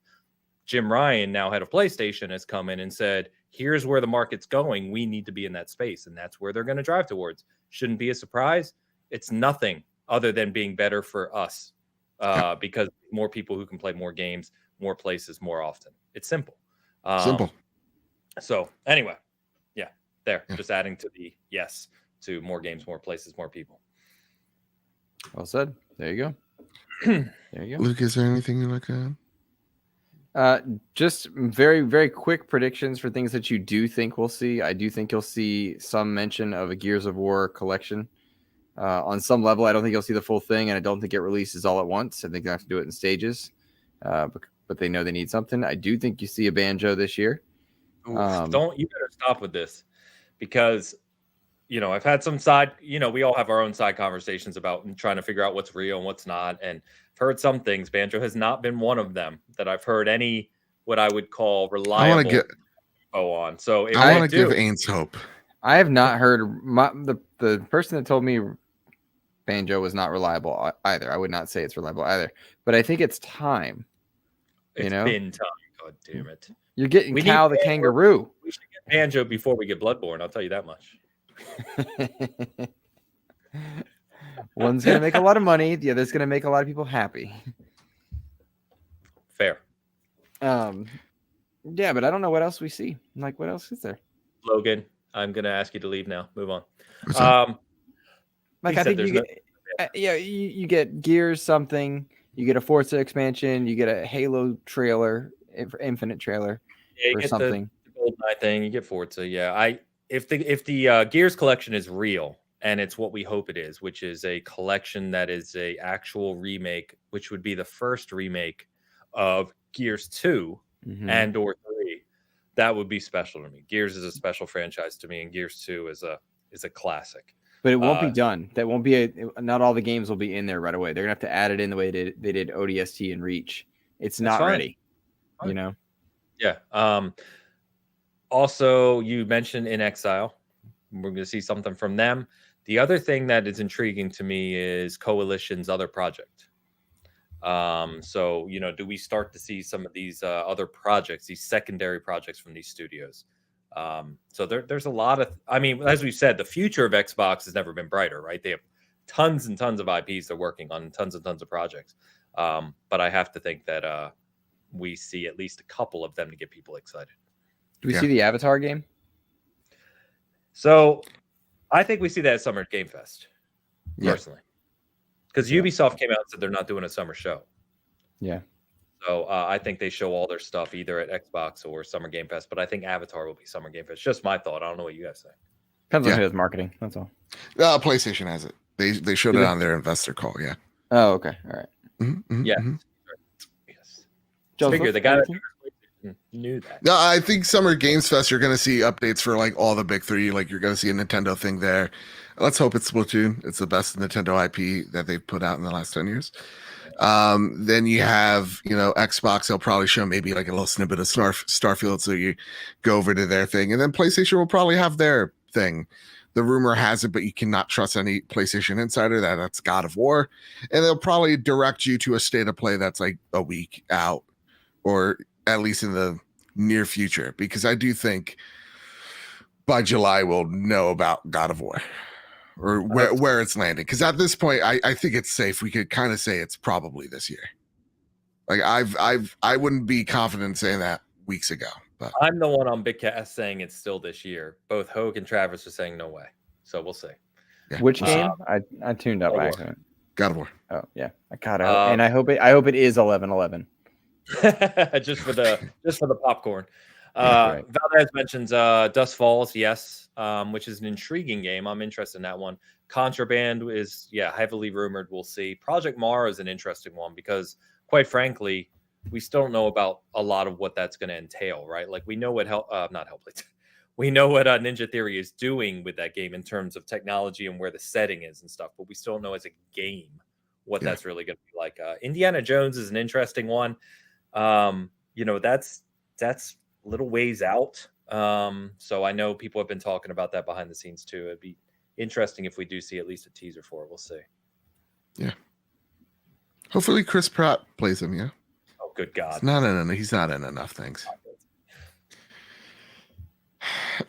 Jim Ryan, now head of PlayStation, has come in and said, here's where the market's going. We need to be in that space, and that's where they're going to drive towards. Shouldn't be a surprise. It's nothing other than being better for us because more people who can play more games, more places, more often. It's simple. Simple. So anyway, just adding to the to more games, more places, more people. Well said. There you go. There you go. Luke, is there anything you like to add? Just very, very quick predictions for things that you do think we'll see. I do think you'll see some mention of a Gears of War collection. On some level, I don't think you'll see the full thing, and I don't think it releases all at once. I think they have to do it in stages, but they know they need something. I do think you see a Banjo this year. You better stop with this, because I've had some side, we all have our own side conversations about trying to figure out what's real and what's not. And I've heard some things. Banjo has not been one of them that I've heard any what I would call reliable info on. So I want to give Ains hope. I have not heard the person that told me Banjo was not reliable either. I would not say it's reliable either, but I think it's time. It's been time. God damn it! You're getting Cal the kangaroo. We should get Banjo before we get Bloodborne. I'll tell you that much. One's gonna make a lot of money. The other's gonna make a lot of people happy. Fair. Yeah, but I don't know what else we see. Like, what else is there? Logan, I'm gonna ask you to leave now. Move on. Like, I think you get Gears something, you get a Forza expansion, you get a Halo trailer, Infinite trailer, or something. The GoldenEye thing, you get Forza. Yeah, if the Gears collection is real and it's what we hope it is, which is a collection that is a actual remake, which would be the first remake of Gears 2 and or 3, that would be special to me. Gears is a special franchise to me, and Gears 2 is a classic. But it won't be done. That won't be not all the games will be in there right away. They're gonna have to add it in the way they did ODST and Reach. It's not ready. Yeah. Also, you mentioned In Exile. We're going to see something from them. The other thing that is intriguing to me is Coalition's other project. So, do we start to see some of these other projects, these secondary projects from these studios? So there's a lot of, as we've said, the future of Xbox has never been brighter, right? They have tons and tons of IPs they're working on, tons and tons of projects. But I have to think that we see at least a couple of them to get people excited. Do we see the Avatar game? So I think we see that at Summer Game Fest, personally. Because Ubisoft came out and said they're not doing a summer show. Yeah. So I think they show all their stuff either at Xbox or Summer Game Fest, but I think Avatar will be Summer Game Fest. Just my thought. I don't know what you guys think. Depends on who has marketing. That's all. PlayStation has it. They showed it on their investor call. Yeah. Oh, okay. All right. Yes. Figure the guy that knew that. No, I think Summer Games Fest, you're going to see updates for like all the big three. Like, you're going to see a Nintendo thing there. Let's hope it's Splatoon. It's the best Nintendo IP that they've put out in the last 10 years. Then you have, Xbox. They'll probably show maybe like a little snippet of Starfield, so you go over to their thing. And then PlayStation will probably have their thing. The rumor has it, but you cannot trust any PlayStation insider, that's God of War. And they'll probably direct you to a state of play that's like a week out, or at least in the near future, because I do think by July we'll know about God of War, or where it's landing. Because at this point, I think it's safe. We could kind of say it's probably this year. Like, I wouldn't be confident saying that weeks ago. But I'm the one on Big Cast saying it's still this year. Both Hogue and Travis are saying no way. So we'll see. Yeah. Which game? I tuned up by accident. God of War. Oh yeah, I got it. And I hope it is 11/11. just for the popcorn. Right. Valdez mentions Dust Falls, yes, which is an intriguing game. I'm interested in that one. Contraband is heavily rumored. We'll see. Project Mara is an interesting one because, quite frankly, we still don't know about a lot of what that's going to entail, right? Like, we know what we know what Ninja Theory is doing with that game in terms of technology and where the setting is and stuff, but we still don't know as a game what that's really going to be like. Indiana Jones is an interesting one. That's a little ways out. So I know people have been talking about that behind the scenes too. It'd be interesting if we do see at least a teaser for it. We'll see. Yeah. Hopefully Chris Pratt plays him. Yeah. Oh, good God. He's not in enough things.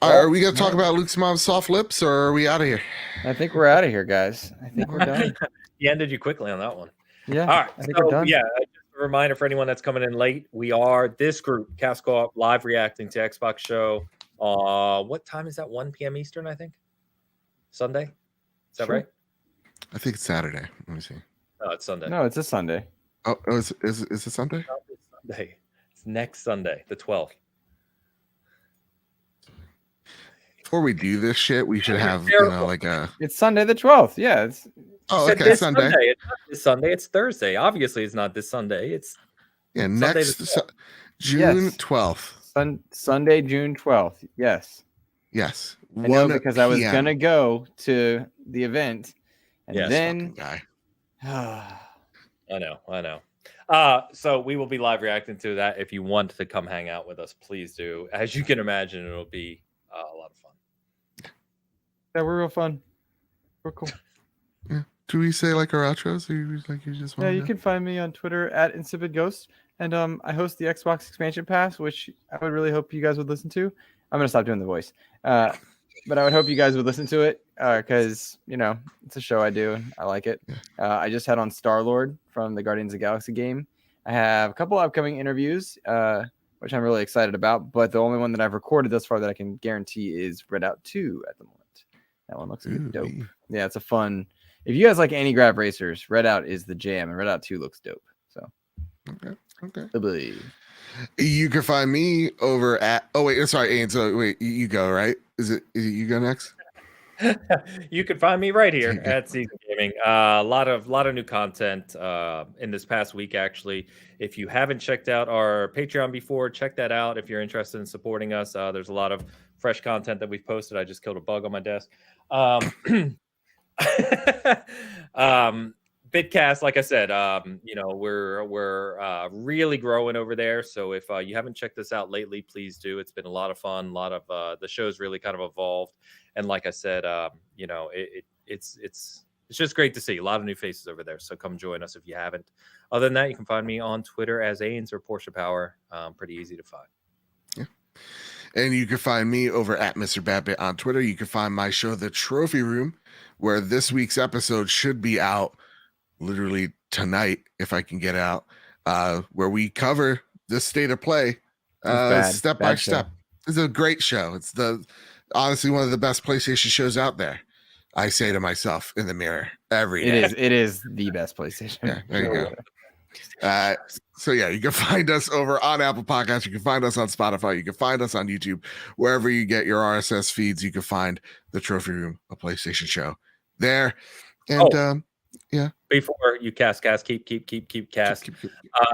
Are we going to talk about Luke's mom's soft lips, or are we out of here? I think we're out of here, guys. I think we're done. He ended you quickly on that one. Yeah. All right. I think we're done. Yeah. Just a reminder for anyone that's coming in late. We are this group, Cast Co-op, live reacting to Xbox show. What time is that? 1 p.m. Eastern, I think. Sunday. Is that right? I think it's Saturday. Let me see. No, it's Sunday. No, it's a Sunday. Oh, is it Sunday? No, it's Sunday. It's next Sunday, the 12th. Before we do this shit, we should have like a. It's Sunday the 12th. Yeah. It's okay. Sunday. It's not this Sunday. It's Thursday. Obviously, it's not this Sunday. It's next June 12th. Sunday, June 12th. Yes. Yes. I know because I was gonna go to the event, and then guy. I know. So we will be live reacting to that. If you want to come hang out with us, please do. As you can imagine, it'll be a lot of fun. Yeah, we're real fun. We're cool. Yeah. Do we say like our outros? Or you just want? Yeah, you can find me on Twitter at Insipid Ghost, and I host the Xbox Expansion Pass, which I would really hope you guys would listen to. I'm gonna stop doing the voice, but I would hope you guys would listen to it because it's a show I do and I like it. I just had on Star-Lord from the Guardians of the Galaxy game. I have a couple upcoming interviews, which I'm really excited about, but the only one that I've recorded thus far that I can guarantee is Redout 2 at the moment. That one looks dope. Yeah, it's a fun. If you guys like anti-grav racers, Redout is the jam, and Redout 2 looks dope. So, okay. You can find me over at. Oh wait, sorry, Ains. So wait, you go right. Is it you go next? You can find me right here at Season Gaming. A lot of new content in this past week, actually. If you haven't checked out our Patreon before, check that out. If you're interested in supporting us, there's a lot of fresh content that we've posted. I just killed a bug on my desk. Bitcast, like I said, we're really growing over there. So if you haven't checked this out lately, please do. It's been a lot of fun. A lot of the show's really kind of evolved, and like I said, it's just great to see a lot of new faces over there. So come join us if you haven't. Other than that, you can find me on Twitter as Ains or Porsche Power. Pretty easy to find. Yeah. And you can find me over at Mr. Badbit on Twitter. You can find my show, The Trophy Room, where this week's episode should be out literally tonight, if I can get out, where we cover the state of play step by step. It's a great show. It's honestly one of the best PlayStation shows out there. I say to myself in the mirror every day. It is the best PlayStation. Yeah, there you go. So yeah, you can find us over on Apple Podcasts. You can find us on Spotify. You can find us on YouTube. Wherever you get your RSS feeds, you can find The Trophy Room, a PlayStation show there. And yeah. Before you cast, keep cast.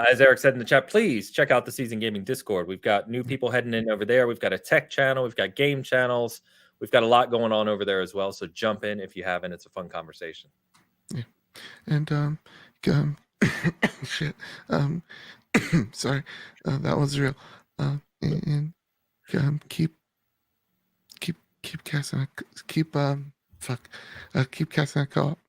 As Eric said in the chat, please check out the Season Gaming Discord. We've got new people heading in over there. We've got a tech channel. We've got game channels. We've got a lot going on over there as well. So jump in if you haven't. It's a fun conversation. Yeah. And shit. Sorry. That was real. And keep casting. Keep casting a co-op.